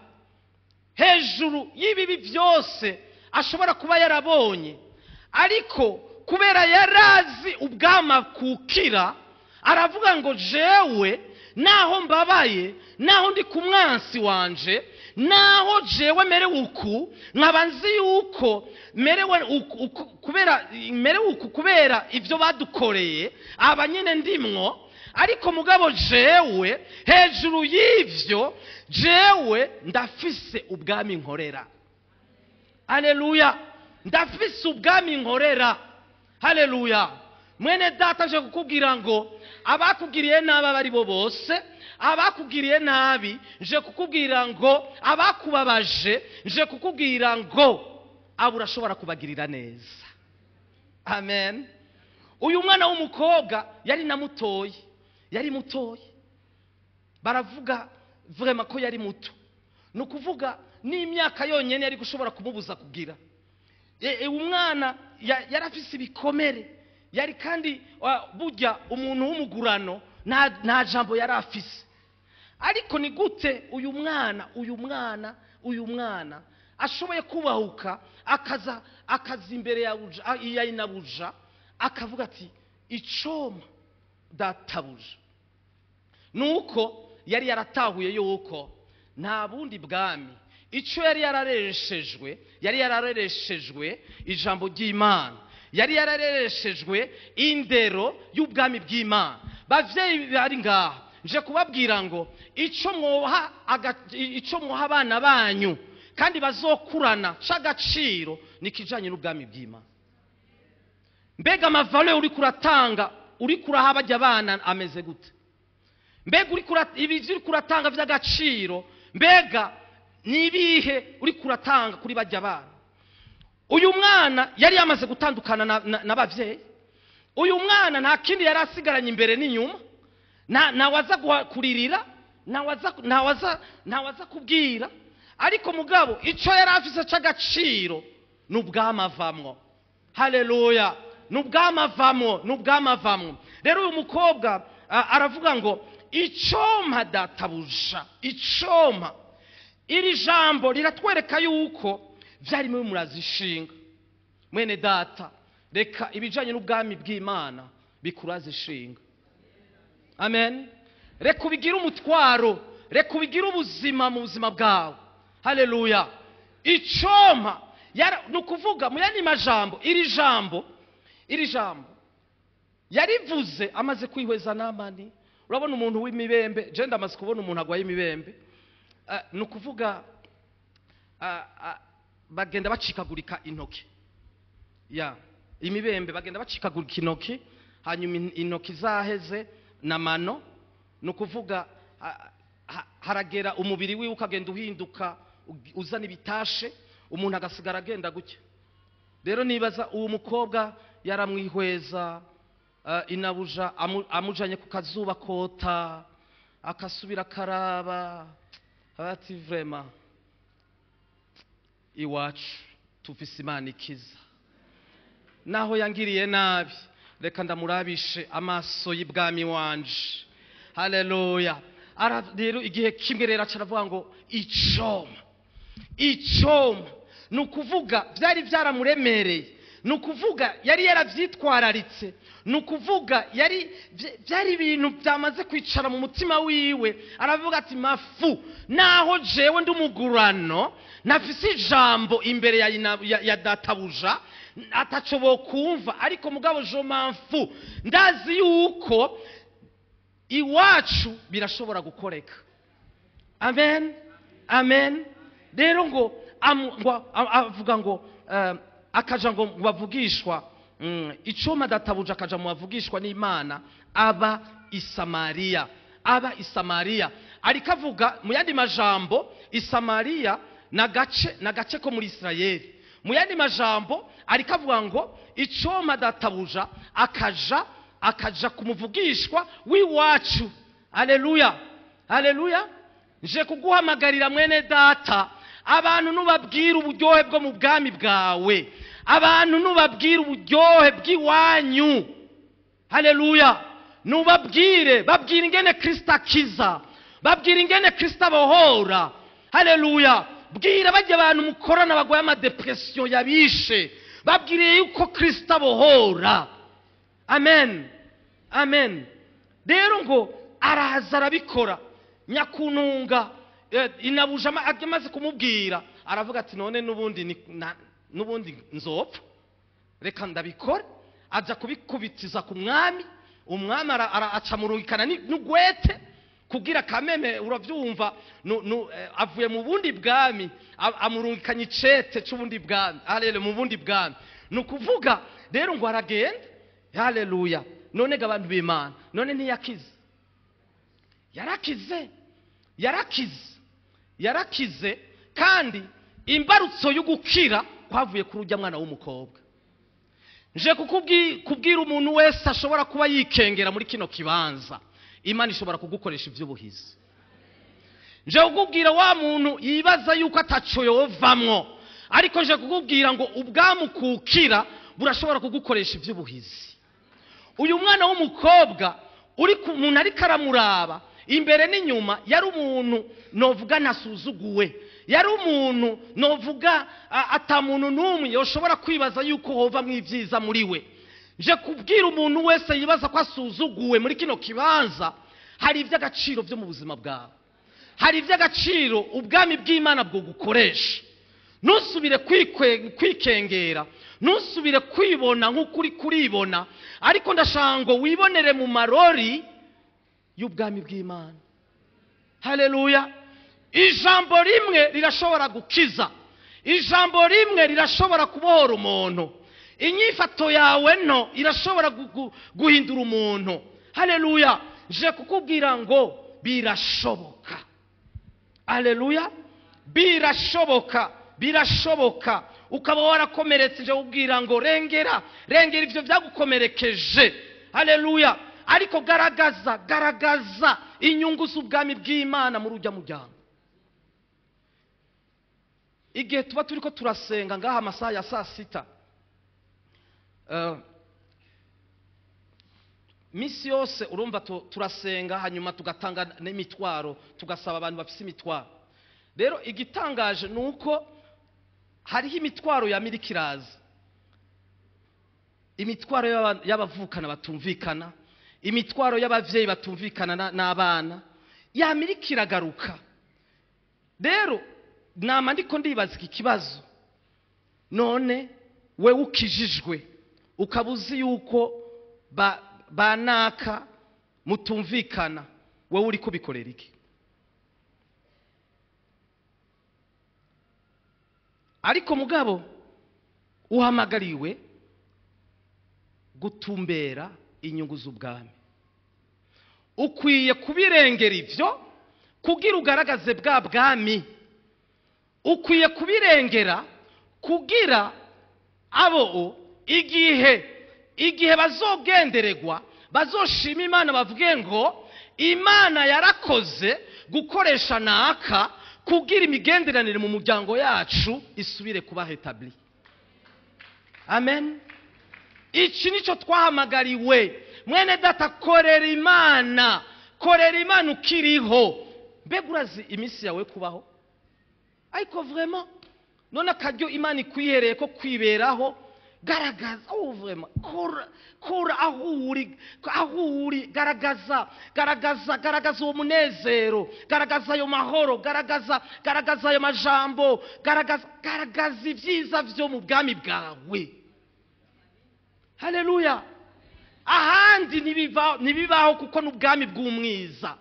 hejuru y'ibibi byose ashobora kuba yarabonye, ariko kubera yarazi ubwama kukira, aravuga ngo jewe naho mbabaye, naho ndi ku mwansi wanje, naho jewe merewe uku, nkaba nzi yuko merewe uku kubera ivyo badukoreye aba nyene ndimwo, ariko mugabo jewe hejuru y'ivyo jewe ndafise ubwami nkorera. Haleluya, ndafise ubwami nkorera. Haleluya. Mwene data nje kukubwira ngo abakugiriye nabi bari bo bose, abakugiriye nabi nje kukubwira ngo abakubabaje nje kukubwira ngo abo urashobora kubagirira neza. Amen. Uyu mwana w'umukobwa yari mutoyi, baravuga vraiment ko yari muto. Ni ukuvuga n'imyaka yonyene yari gushobora kumubuza kugira. Umwana yari afise ibikomere, yari kandi burya umuntu w'umugurano nta jambo yari afise. Ariko ni gute uyu mwana ashoboye kubahuka akaza imbere ya inabuja akavuga ati icoma databuja. Nuko yari yaratahuye yuko nta bundi bwami, ico yari yararereshejwe ijambo ry'Imana, yari yararereshejwe indero y'ubwami bw'Imana. Bavyeyi bari ngaha nje kubabwira ngo ico mwoha abana banyu kandi bazokurana c'agaciro nikijanye n'ubwami bw'Imana. Mbega amavale uri kuratanga, uri kuraha bajya abana ameze gute? Mbega uri kuratanga vy'agaciro, mbega nibihe uri kuratanga kuri bajya abana? Uyu mwana yari yamaze gutandukana n'abavyeyi. Uyu mwana nta kindi yari asigaranye imbere n'inyuma, nawaza kuririra, nawaza kubwira, ariko mugabo ico yari afise c'agaciro n'ubwamavamwo. Haleluya, n'ubwamavamwo. Rero uyu mukobwa aravuga ngo icoma databuja, icoma. Iri jambo riratwereka yuko vyari muri murazishinga. Mwene data, reka ibijanye n'ubwami bw'Imana bikurazishinga. Amen. Reka ubigira umutwaro, reka ubigira ubuzima mu buzima bwawe. Haleluya. Icoma nukuvuga mu yandi majambo, iri jambo yarivuze amaze kwihweza Namani. Urabona umuntu w'imibembe, je ndamaze kubona umuntu agwaye imibembe, nukuvuga bagenda bacikagurika intoki. Imibembe bagenda bacikagurika intoki, hanyuma intoki zaheze namano, nukuvuga haragera umubiri wiwe ukagenda uhinduka uzana ibitashe umuntu agasigara agenda gutya. Rero nibaza uwo mukobwa yaramwihweza, inabuja amujanye ku kazuba kota, akasubira karaba ati vraiment iwacu tufise Imana ikiza, naho yangiriye nabi reka ndamurabishe amaso y'ibwami wanje. Haleluya. Rero igihe kimwe rero acaravuga ngo icoma nukuvuga byari byaramuremereye, nukuvuga yari yaravyitwararitse, nukuvuga byari ibintu byamaze kwicara mu mutima wiwe. Aravuga ati mafu, naho jewe ndumugurano nafise ijambo imbere ya databuja ataco bokumva, ariko mugabo jo mamfu ndazi yuko iwacu birashobora gukoreka. Amen, amen. Rero ngo avuga ngo akaja ngo bavugishwa icoma databuja, akaja mu bavugishwa n'Imana aba Isamariya, ariko avuga mu yandi majambo Isamariya na gace ko muri Isirayeli. Mu yandi majambo ariko avuga ngo icoma databuja akaja kumuvugishwa w'iwacu. Haleluya, haleluya. Nje kuguhamagarira mwene data, abantu nubabwira uburyohe bwo mu bwami bwawe, abantu nubabwira uburyohe bw'iwanyu. Haleluya. Nubabwire, babwira ingene Kristo akiza, babwira ingene Kristo abohora. Haleluya. Bwira bajya abantu mukorana bagwaye amadepression yabishe, babwiriye yuko Kristo abohora. Amen, amen. Rero ngo araza arabikora. Nyakununga inabuja amaze kumubwira, aravuga ati none nubundi nzopfa, reka ndabikora. Aja kubikubitiza ku mwami, umwami acamurungikana n'ugwete kugira kameme, uravyumva, avuye mu bundi bwami amurungikanye icete c'ubundi bwami. Haleluya. Mu bundi bwami nukuvuga rero ngo aragenda. Haleluya. None gabantu b'Imana, none ntiyakize, yarakize kandi imbarutso y'ugukira kwavuye kuri urya mwana w'umukobwa. Nje kubwira umuntu wese ashobora kuba yikengera muri kino kibanza, Imana ishobora kugukoresha ivy'ubuhizi. Nje kukubwira wa muntu yibaza yuko ataco yovamwo, ariko nje kukubwira ngo ubwamukukira burashobora kugukoresha ivy'ubuhizi. Uyu mwana w'umukobwa uri ku muntu ari karamuraba imbere n'inyuma, yari umuntu novuga nasuzuguwe, yari umuntu novuga ata muntu numwe yoshobora kwibaza yuko hova mw'ivyiza muri we. Nje kubwira umuntu wese yibaza ko asuzuguwe muri kino kibanza, hari ivy'agaciro byo mu buzima bwawe, hari ivy'agaciro ubwami bw'Imana bwo gukoresha. Nusubire kwikengera, nusubire kwibona nk'ukuri kuribona, ariko ndashango wibonere mu marori y'ubwami bw'Imana. Haleluya. Ijambo rimwe rirashobora gukiza, ijambo rimwe rirashobora kubohora umuntu, inyifato yawe no irashobora guhindura umuntu. Haleluya. Je kukubwira ngo birashoboka. Haleluya. Birashoboka ukaba warakomeretse, je kubwira ngo rengera ivyo byagukomerekeje. Haleluya. Ariko garagaza inyungu z'ubwami bw'Imana muri urya muryango. Igihe tuba turiko turasenga ngaha amasaha ya saa sita, misi yose urumva turasenga, hanyuma tugatanga n'imitwaro, tugasaba abantu bafise imitwaro. Rero igitangaje nuko hariho imitwaro ya mirikiraza, imitwaro y'abavukana batumvikana, imitwaro y'abavyeyi batumvikana n'abana, yamirikiragaruka. Rero nama ndiko ndibaza iki kibazo, none we ukijijwe ukabuzi yuko banaka mutumvikana, wewe uri kubikorera iki? Ariko mugabo uhamagariwe gutumbera inyungu z'ubwami, ukwiye kubirengera ivyo kugira ugaragaze bwa bwami, ukwiye kubirengera kugira abo igihe bazogendererwa bazoshima Imana bavuge ngo Imana yarakoze gukoresha naka kugira imigenderanire mu muryango yacu isubire kuba hetabli. Amen. Iki nico twahamagariwe. Mwene data, korera Imana ukiriho. Mbega urazi iminsi yawe kubaho? Ariko vraiment none akaryo Imana ikwihereye ko kwiberaho, garagaza vraiment kora aho uri garagaza uwo munezero, garagaza ayo mahoro, garagaza ayo majambo, garagaza ibyiza byo mu bwami bwawe. Haleluya. Ahandi nibibaho kuko n'ubwami bw'umwiza,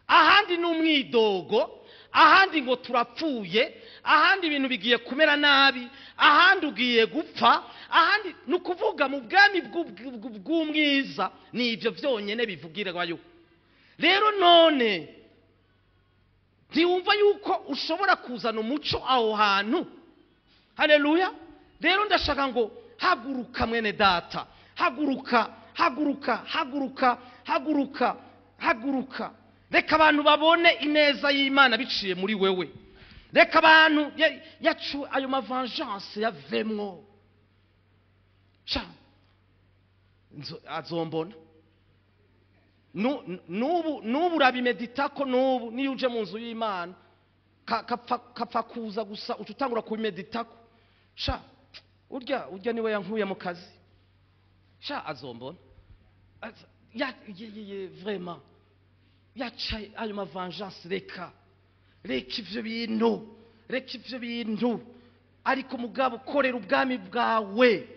ahandi n'umwidogo, ahandi ngo turapfuye, ahandi ibintu bigiye kumera nabi, ahandi ugiye gupfa, ahandi nukuvuga mu bwami bw'umwiza ni ibyo byonyene bivugirwayo. Rero none ntiwumva yuko ushobora kuzana umuco aho hantu? Haleluya. Rero ndashaka ngo haguruka mwene data, haguruka. Reka abantu babone ineza y'Imana biciye muri wewe. Reka abantu yacu ayo mavengeance yavemwo. Azombona. Nubu urabimeditako, nubu niyo uje mu nzu y'Imana kapfa kuza gusa ututangura kubimeditako. Urya niwe yankuye mu kazi. Azombona. Vraiment. Yacha ayo mavengeance reka ivyo bintu. Ariko mugabo korera ubwami bwawe.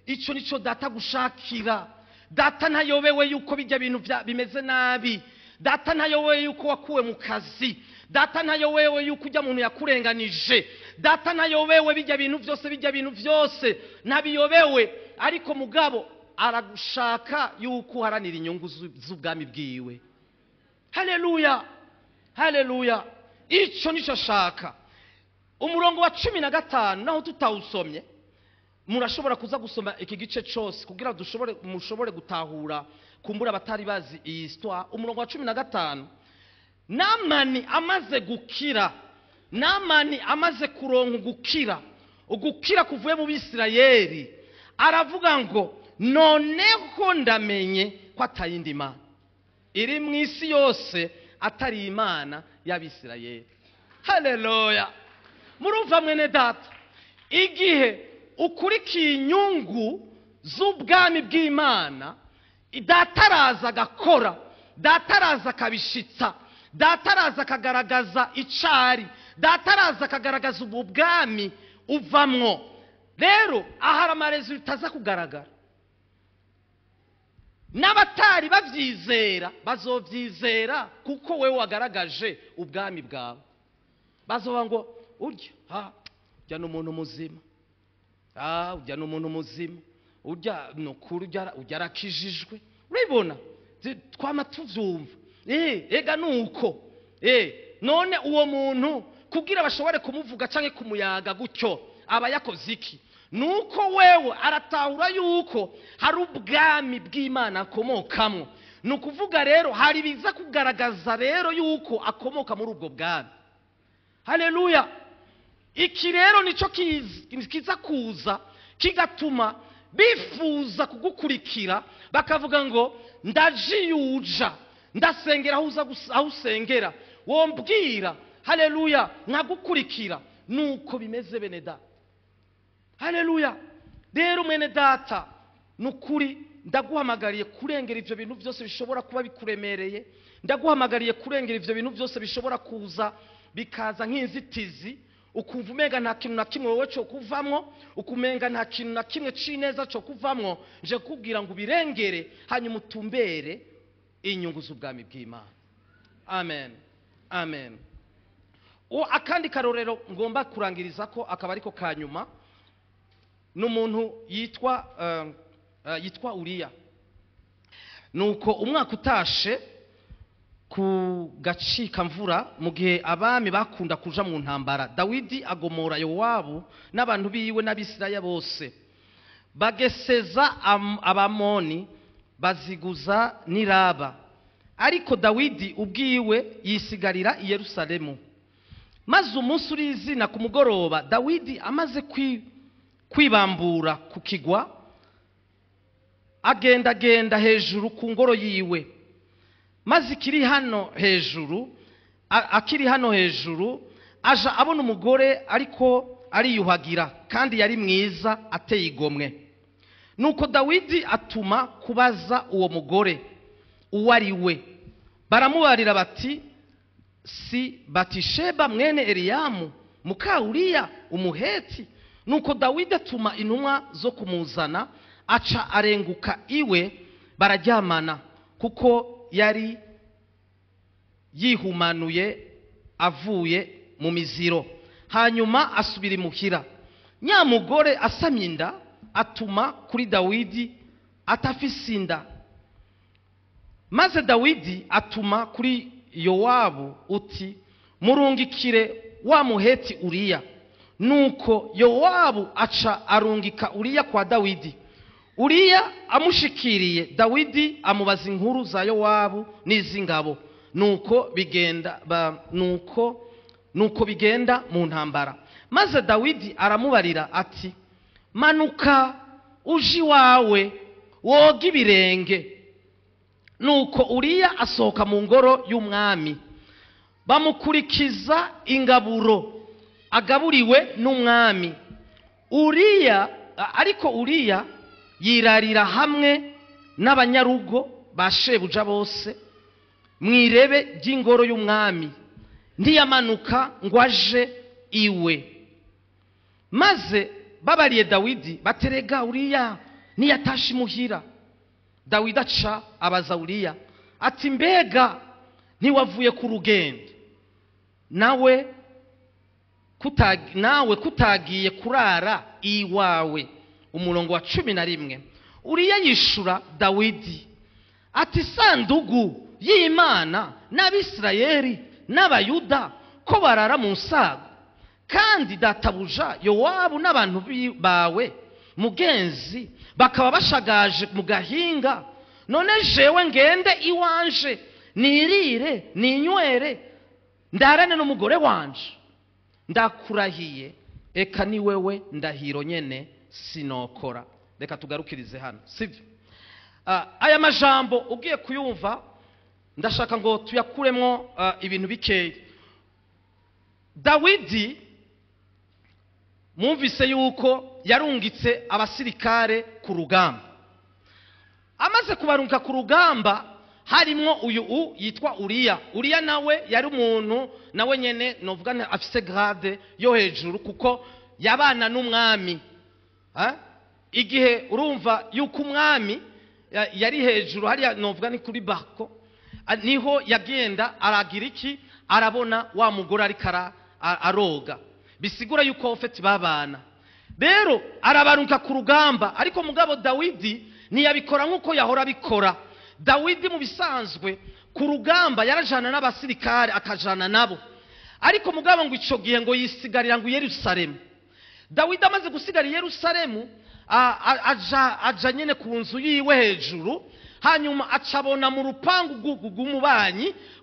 Ico nico data gushakira. Data ntayobewe yuko bijya bintu bimeze nabi. Data ntayobewe yuko wakuwe mu kazi. Data ntayobewe yuko ujya muntu yakurenganije. Data ntayobewe bijya bintu byose nabiyobewe. Ariko mugabo aragushaka yuko uharanira inyungu z'ubwami bwiwe. Haleluya. Ico nico shaka. Umurongo wa 15 naho tutawusomye, murashobora kuza gusoma iki gice cyose kugira mushobore gutahura kumbura batari bazi iyi histoire. Umurongo wa 15, Namani amaze gukira, Namani amaze kuronka ugukira kuvuye mu Bisirayeli, aravuga ngo noneho ndamenye ko atayindi Mana iri mu isi yose atari Imana y'Abisirayeli. Haleluya. Murumva mwene data, igihe ukurikiye inyungu z'ubwami bw'Imana, dataraza gakora, dataraza kabishitsa, dataraza kagaragaza icari, dataraza kagaragaza ubwami uvamwo. Rero ahari amaresulta aza kugaragara. N'abatari bavyizera bazovyizera kuko wewe wagaragaje ubwami bwawe. Bazoba ngo urya n'umuntu muzima. Urya n'umuntu muzima. Urya nokuri urya arakijijwe. Uribona? Twama tuvyumva. Ega nuko. None uwo muntu kugira bashobore kumuvuga canke kumuyaga gutyo aba yakoze iki? Nuko wewe aratahura yuko hari ubwami bw'Imana akomokamwo. Nukuvuga rero hari biza kugaragaza rero yuko akomoka muri ubwo bwami. Haleluya. Iki rero nico kiza kuza kigatuma bifuza kugukurikira, bakavuga ngo ndajiyuja, ndasengera aho usengera, wombwira. Haleluya. Nkagukurikira. Nuko bimeze bene data. Haleluya. Rero mwene data, nukuri ndaguhamagariye kurengera ivyo bintu byose bishobora kuba bikuremereye. Ndaguhamagariye kurengera ivyo bintu byose bishobora kuza bikaza nk'inzitizi, ukumva umenga nta kintu na kimwe wowe cyo kuvamwo, ukumenga nta kintu na kimwe cineza cyo kuvamwo. Nje kubwira ngo birengere hanyuma utumbere inyungu z'ubwami bw'Imana. Amen. Akandi karorero ngomba kurangiriza ko akaba ariko kanyuma, n'umuntu yitwa Uriya. Nuko umwaka utashe ku gacika mvura mu gihe abami bakunda kuja mu ntambara Dawidi agomora Yowabu n'abantu biwe n'Abisirayeli bose bageseza abamoni baziguza n'iraba ariko Dawidi ubwiwe yisigarira i Yerusalemu maze umunsi urizina ku mugoroba Dawidi amaze kwibambura ku kigwa agenda hejuru ku ngoro yiwe maze akiri hano hejuru aja abona umugore ariko ariyuhagira kandi yari mwiza ateye igomwe nuko Dawidi atuma kubaza uwo mugore uwo ari we baramubarira bati si Batisheba mwene Eliyamu muka Uriya umuheti nuko Dawidi atuma intumwa zo kumuzana aca arenguka iwe bararyamana kuko yari yihumanuye avuye mu miziro hanyuma asubira imuhira nyamugore asamye inda atuma kuri Dawidi atafise inda maze Dawidi atuma kuri Yowabu uti murungikire wa muheti Uriya nuko Yowabu aca arungika Uriya kwa Dawidi Uriya amushikiriye Dawidi amubaza inkuru za Yowabu n'izingabo nuko bigenda mu ntambara maze Dawidi aramubarira ati manuka uji wawe woga ibirenge nuko Uriya asohoka mu ngoro y'umwami bamukurikiza ingaburo agaburiwe n'umwami ariko Uriya yirarira hamwe n'abanyarugo ba shebuja bose mwirebe ry'ingoro y'umwami ntiyamanuka ngo aje iwe maze babariye Dawidi baterega Uriya niyatashe imuhira Dawidi aca abaza Uriya ati mbega ntiwavuye ku rugendo nawe kutagiye kurara iwawe umurongo wa 11 Uriya yishura Dawidi ati sandugu y'Imana n'Abisirayeli n'Abayuda ko barara mu nsago kandi databuja Yowabu n'abantu bawe mugenzi bakaba bashagaje mu gahinga none jewe ngende iwanje nirire ninywere ndarane n'umugore wanje ndakurahiye eka ni wewe ndahiro nyene sinokora reka tugarukirize hano sivyo aya majambo ugiye kuyumva ndashaka ngo tuyakuremo ibintu bikeya Dawidi mwumvise yuko yarungitse abasirikare ku rugamba amaze kubarunga ku rugamba harimo uyu yitwa Uriya nawe yari umuntu nawe nyene novuga afise grade yo hejuru kuko yabana n'umwami igihe urumva yuko umwami yari hejuru hariya novuga ni kuri bako niho yagenda aragira iki arabona wa mugore ariko aroga bisigura yuko ofeti babana rero arabaruka ku rugamba ariko mugabo Dawidi ntiyabikora nkuko yahora bikora Dawidi mu bisanzwe ku rugamba yarajana n'abasirikare akajana nabo ariko mugabo ngo ico gihe ngo yisigarira ngo Yerusalemu Dawidi amaze gusigara Yerusalemu aja nyene ku nzu yiwe hejuru hanyuma acabona mu rupangu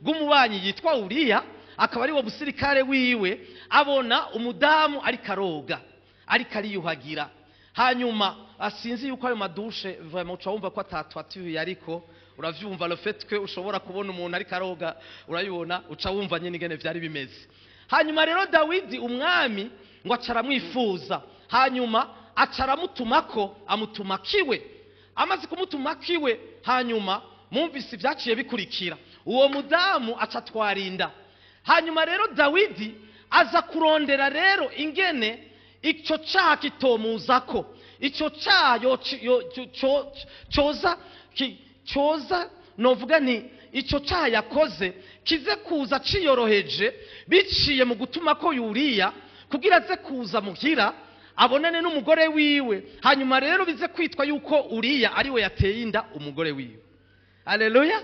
rw'umubanyi yitwa Uriya akaba ari wo busirikare wiwe abona umudamu ari karoga ari kariyuhagira hanyuma asinzi yuko ayo madushe vraiment ucawumva ko atatwatuye ariko uravyumva le fait que ushobora kubona umuntu ari karoga urayibona ucawumva nyene ingene vyari bimeze hanyuma rero Dawidi umwami ngo acaramwifuza hanyuma acaramutumako amutuma kiwe amaze kumutuma kiwe hanyuma mumvise ibyaciye bikurikira uwo mudamu acatwarinda hanyuma rero Dawidi aza kurondera rero ingene ico cyaha kitomuzako ico cyayo coza novuga nti ico cyaha yakoze kize kuza ciyoroheje biciye mu gutuma ko Uriya kugira aze kuza muhira abonane n'umugore wiwe hanyuma rero bize kwitwa yuko Uriya ari we yateye inda umugore wiwe haleluya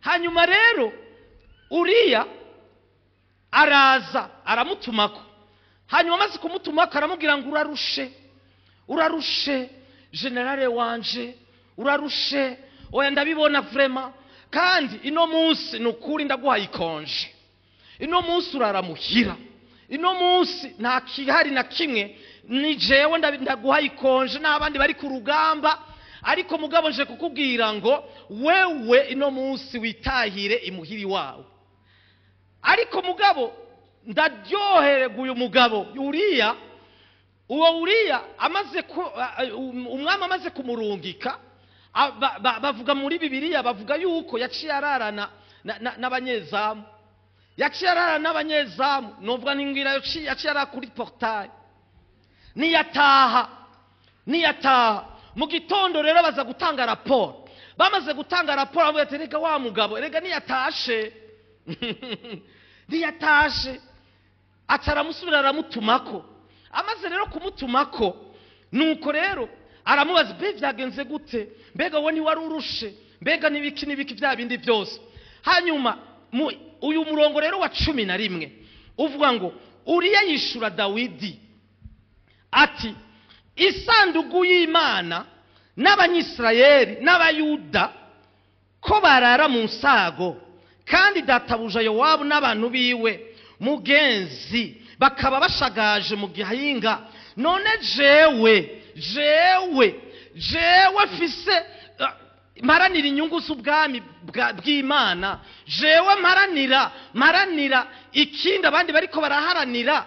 hanyuma rero uriya araza aramutumako, hanyuma amaze kumutumako aramubwira ngo urarushe generale wanje, urarushe, oya ndabibona vrema, kandi ino munsi nukuri ndaguhaye ikonje, ino munsi uraramuhira, ino munsi nta kihari na kimwe, ni jewe ndaguhaye ikonje n'abandi bari ku rugamba, ariko mugabo nje kukubwira ngo wewe ino munsi witahire imuhiri wawe. Ariko mugabo ndaryoherega uyu mugabo Uriya, uwo Uriya umwami amaze kumurungika, bavuga muri Bibiliya bavuga yuko yaciye ararana n'abanyezamu, yaciye ararana n'abanyezamu, novuga ningira yaciye arara kuri portail, niyataha mu gitondo rero baza gutanga raporo. Bamaze gutanga raporo avuga ati rega wa mugabo rega niyatashe ataramusubira aramutumako. Amaze rero kumutumako, nuko rero aramubaza mbe byagenze gute, mbega wowe ni wari urushe, mbega nibiki bya bindi byose. Hanyuma uyu murongo rero wa 11 uvuga ngo Uriya yishura Dawidi ati isanduku y'Imana n'Abanyisirayeli n'Abayuda ko barara mu nsago, kandi databuja Yowabu n'abantu biwe mugenzi bakaba bashagaje mu gihinga, none jewe fise maranira inyungu z'ubwami bw'Imana, jewe maranira ikindi abandi bariko baraharanira,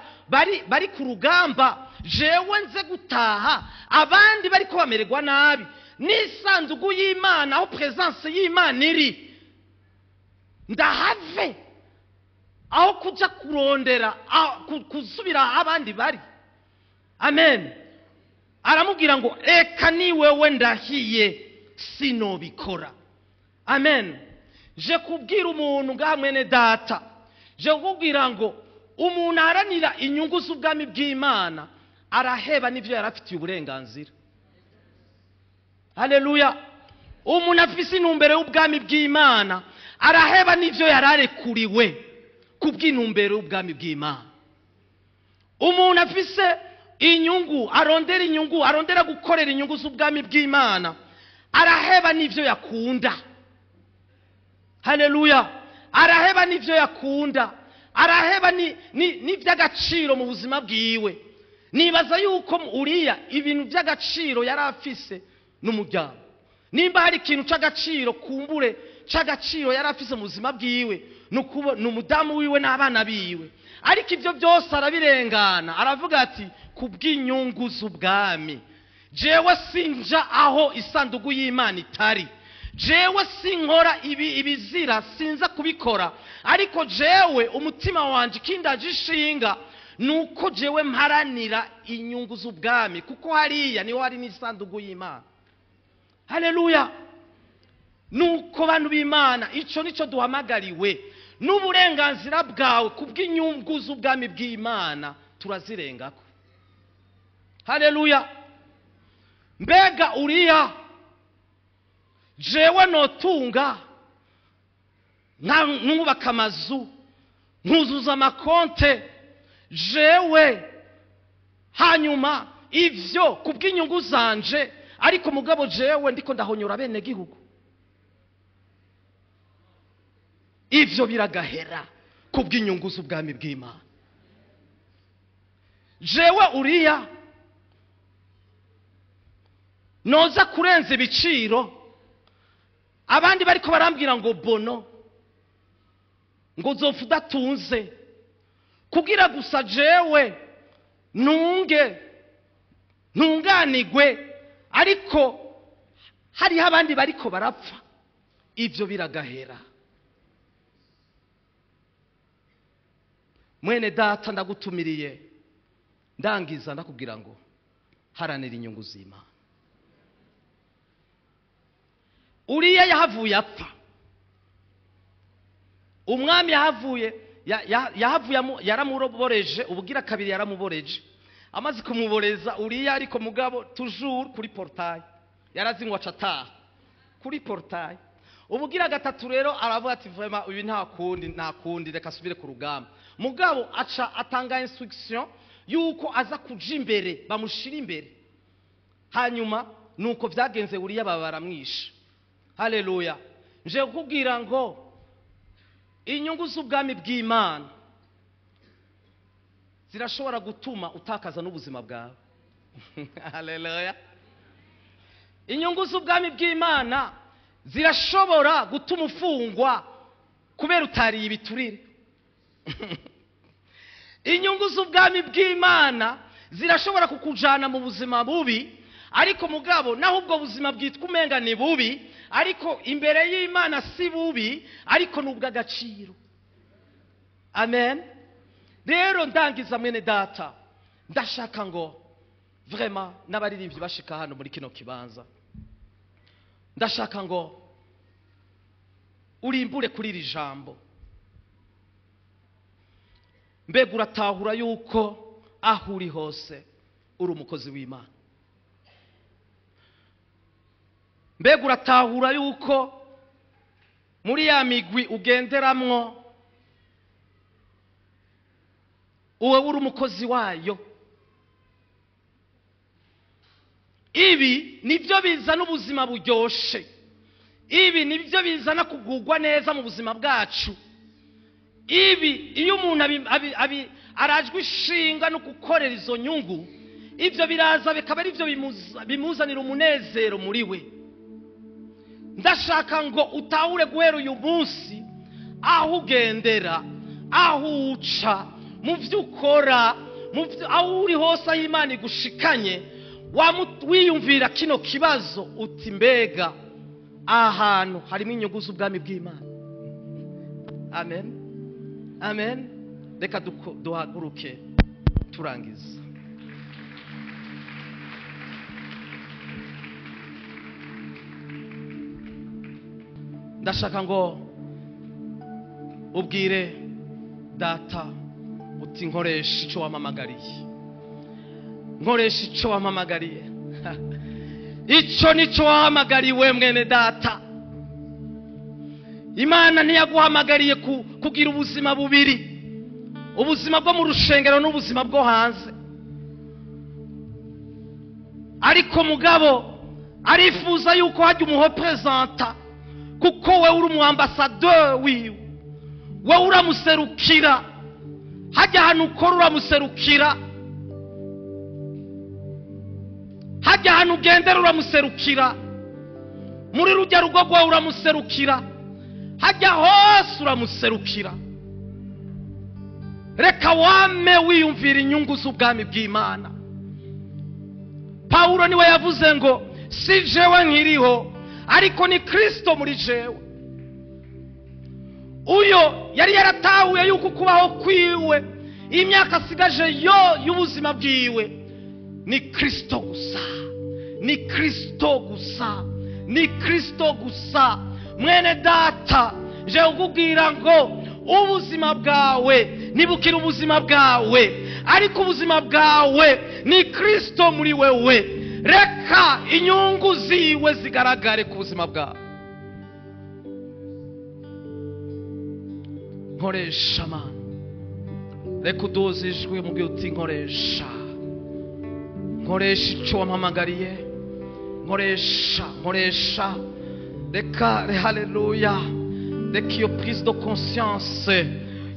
bari ku rugamba, jewe nze gutaha abandi bariko bamererwa nabi, n'isanduku y'Imana aho presence y'Imana iri ndahave, aho kuja kurondera kusubira abandi bari. Amen. Aramubwira ngo eka ni wewe ndahiye sinobikora. Amen. Je kubwira umuntu nga mwene data, je kubwira ngo umuntu aharanira inyungu z'ubwami bw'Imana araheba n'ivyo yarafitiye uburenganzira. Haleluya. Umuntu afise intumbero y'ubwami bw'Imana araheba n'ivyo yararekuriwe kubw'intumbero y'ubwami bw'Imana. Umuntu afise inyungu, arondera gukorera inyungu z'ubwami bw'Imana araheba n'ivyo yakunda. Haleluya. Araheba n'ivyo yakunda, araheba n'ivy'agaciro mu buzima bwiwe. Nibaza yuko Uriya ibintu by'agaciro yari afise n'umuryango, nimba hari ikintu c'agaciro kumbure c'agaciro yari afise mu buzima bwiwe n'umudamu wiwe n'abana biwe, ariko ibyo byose arabirengana, aravuga ati kubw'inyungu z'ubwami jewe sinja aho isanduku y'Imana itari, jewe sinkora ibizira sinza kubikora, ariko jewe umutima wanje kindaje ishinga nuko jewe mparanira inyungu z'ubwami, kuko hariya niho hari n'isanduku y'Imana. Haleluya. Nuko bantu b'Imana ico nico duhamagariwe, n'uburenganzira bwawe kubw'inyungu z'ubwami bw'Imana turazirengako. Haleluya. Mbega Uriya jewe notunga nkubaka amazu, nkuzuza amakonte jewe, hanyuma ivyo kubw'inyungu zanje, ariko mugabo jewe ndiko ndahonyora bene gihugu, ivyo biragahera kubw'inyungu z'ubwami bw'Imana. Jewe Uriya noza kurenza ibiciro, abandi bariko barambwira ngo bono, ngo uzofa udatunze, kugira gusa jewe ntunganigwe, ariko hariho abandi bariko barapfa, ivyo biragahera. Mwene data ndagutumiriye ndangiza ndakubwira ngo haranira inyungu z'Imana. Uriya yahavuye apfa, umwami yahavuye yaramuboreje, ubugira kabiri yaramuboreje. Amaze kumuboreza Uriya, ariko mugabo toujours kuri portail, yarazinywa cataha kuri portail. ubugira gatatu rero aravuga ati vraiment uyu nta kundi reka asubire ku rugamba. Mugabo aca atanga instruction yuko aza kuja imbere bamushira imbere. Hanyuma nuko vyagenze Uriya baba baramwisha. Haleluya. Nje kukubwira ngo inyungu z'ubwami bw'Imana zirashobora gutuma utakaza n'ubuzima bwawe. Haleluya. Inyungu z'ubwami bw'Imana zirashobora gutuma ufungwa kubera utariye ibiturire. Inyungu z'ubwami bw'Imana zirashobora kukujana mu buzima bubi, ariko mugabo naho ubwo buzima bwitwa umenga ni bubi, ariko imbere y'Imana si bubi, ariko n'ubw'agaciro. Amen. Rero ndangiza mwene data, ndashaka ngo vraiment n'abaririmbyi bashika hano muri kino kibanza, ndashaka ngo urimbure kuri iri jambo. Mbega uratahura yuko aho uri hose uri umukozi w'Imana? Mbega uratahura yuko muri ya migwi ugenderamwo uwe uri umukozi wayo? Ibi nibyo bizana ubuzima buryoshe. Ibi nibyo bizana kugugwa neza mu buzima bwacu. Ibi iyo umuntu arajwe ishinga no gukorera izo nyungu, ibyo biraza bikaba ari byo bimuzanira umunezero muri we. Ndashaka ngo utahure guhera uyu munsi aho ugendera, aho uca, mu byo ukora, aho uri hose aho Imana igushikanye, wiyumvira kino kibazo uti mbega ahantu harimo inyungu z'ubwami bw'Imana. Amen. Amen. Reka duhaguruke turangiza. Ndashaka ngo ubwire data uti nkoresha icyo wamamagariye. Nkoresha icyo wamamagariye. Icyo nicyo wahamagariwe mwene data. Imana ntiyaguhamagariye kugira ubuzima bubiri, ubuzima bwo mu rushengero n'ubuzima bwo hanze. Ariko mugabo arifuza yuko hajya umurepresenta, kuko we uri umwambasaderi wiwe, we uramuserukira. Hajya ahantu ukora uramuserukira, hajya ahantu ugendera uramuserukira, muri rujya rugo rwawe uramuserukira, hajya hose uramuserukira. Reka wame wiyumvira inyungu z'ubwami bw'Imana. Pawulo niwe yavuze ngo si jewe nkiriho, ariko ni Kristo muri jewe. Uyo yari yaratahuye yuko kubaho kwiwe, imyaka asigaje y'ubuzima bwiwe, ni Kristo gusa, ni Kristo gusa, ni Kristo gusa. Mwene data, je ukubwira ngo ubuzima bwawe nibukira ubuzima bwawe, ariko ubuzima bwawe ni Kristo muri wewe. Reka inyungu ziwe zigaragare ku buzima bwawe. Nkoresha Mana, reka udozijwe mu gihe uti nkoresha. Nkoresha icyo wampamagariye, nkoresha. Reka, haleluya, reka iyo prise de conscience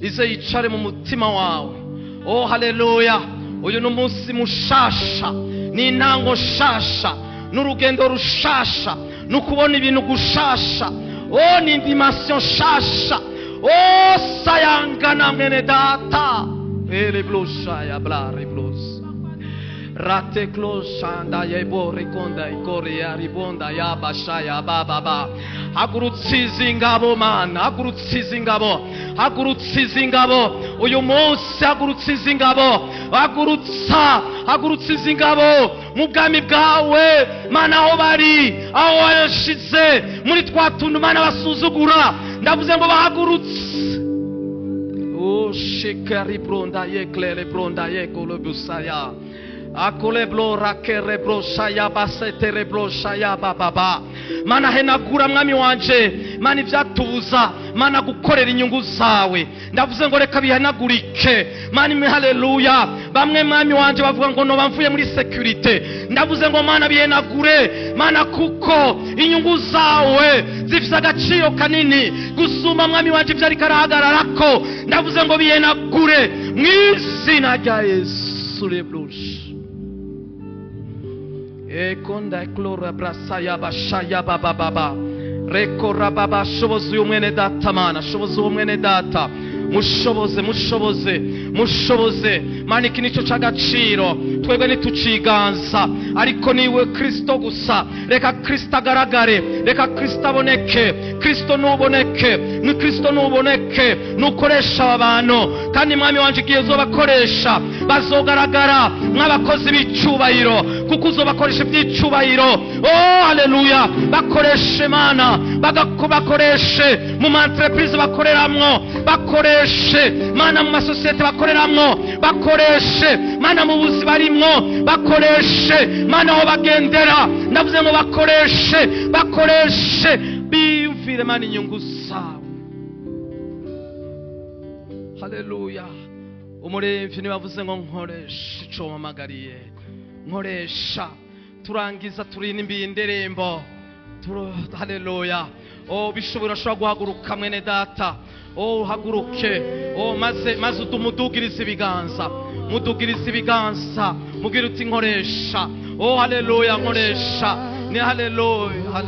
ize yicare mu mutima wawe. Oh haleluya, uyu ni umunsi mushasha, ni intango nshasha, n'urugendo rushasha, n'ukubona ibintu gushasha. Oh ni dimension nshasha. Oh sayangana mwene data, ele blosha ya blare blos rate kloshanda yebo rekonda ikore ya ribonda ya bashaya baba. Hagurutsiza ingabo Mana, hagurutsiza ingabo, hagurutsiza ingabo uyu munsi, hagurutsiza ingabo, hagurutsiza ingabo mu bwami bwawe Mana, aho bari, aho wayashize muri twa tuntu Mana basuzugura, ndavuze ngo bahagurutse. Oh shikari bronda yeklere bronda yekolobusaya akole blora kerebro shaya basete rebro shaya baba. Mana henagura mwami wanje mana ivyatubuza mana gukorera inyungu zawe ndavuze ngo reka bihanagurike mana haleluya bamwe mwami wanje bavuga ngo no bamvuye muri security ndavuze ngo mana bihenagure mana kuko inyungu zawe zifise agaciro kanini gusumba mwami wanje vyari karahagararako ndavuze ngo bihenagure mw'izina rya Yesu rebrush ekonda klora brasaya bashaya baba rekora baba shoboza uyu mwene data mana shoboza uwo mwene data mushoboze mana iki nico c'agaciro twebwe ntituciganza ariko niwe Kristo gusa reka Kristo agaragare reka Kristo aboneke Kristo nuboneke nukoresha abantu kandi mwami wanje igihe uzobakoresha bazogaragara nk'abakozi b'icubahiro kuko uzobakoresha iby'icubahiro oh haleluya bakoreshe mana bakoreshe mu entreprise bakoreramwo bakoreshe mana mu masosiyete bakoreramwo bakoreshe mana mu buzi barimwo bakoreshe mana aho bagendera ndavuze ngo bakoreshe biyumvire mana inyungu zawe haleluya umuremvyi nibavuze ngo nkoresha ico mpamagariye nkoresha turangiza turinimbiye indirimbo haleluya oh bishobora guhaguruka mwene data oh haguruke oh maze udumudugiriza ibiganza mugira uti nkoresha oh haleluya nkoresha ni haleluya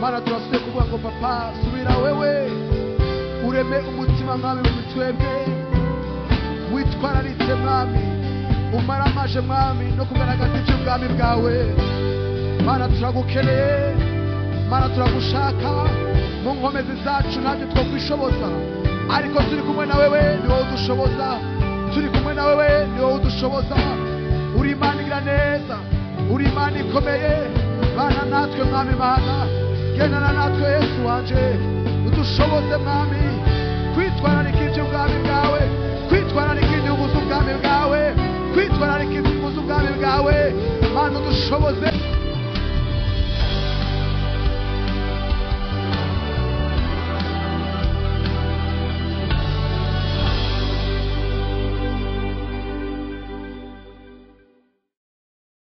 Mana turasubiye kuvuga ngo papa subira wewe ureme umutima mwami w'itwebwe witwararitse mwami umaramaje mwami no kugaragaza iby'ubwami bwawe Mana turagukeneye Mana turagushaka mu nkomezi zacu ntabyo twokwishoboza ariko turi kumwe na wewe ni wowe udushoboza turi kumwe na wewe ni wowe udushoboza uri Imana igira neza uri Imana ikomeye bana natwe mwami Mana genana natwe Yesu wanje udushoboze mwami kwitwararika iby'ubwami bwawe kwitwararika inyungu z'ubwami bwawe kwitwararika inyungu z'ubwami bwawe dushoboze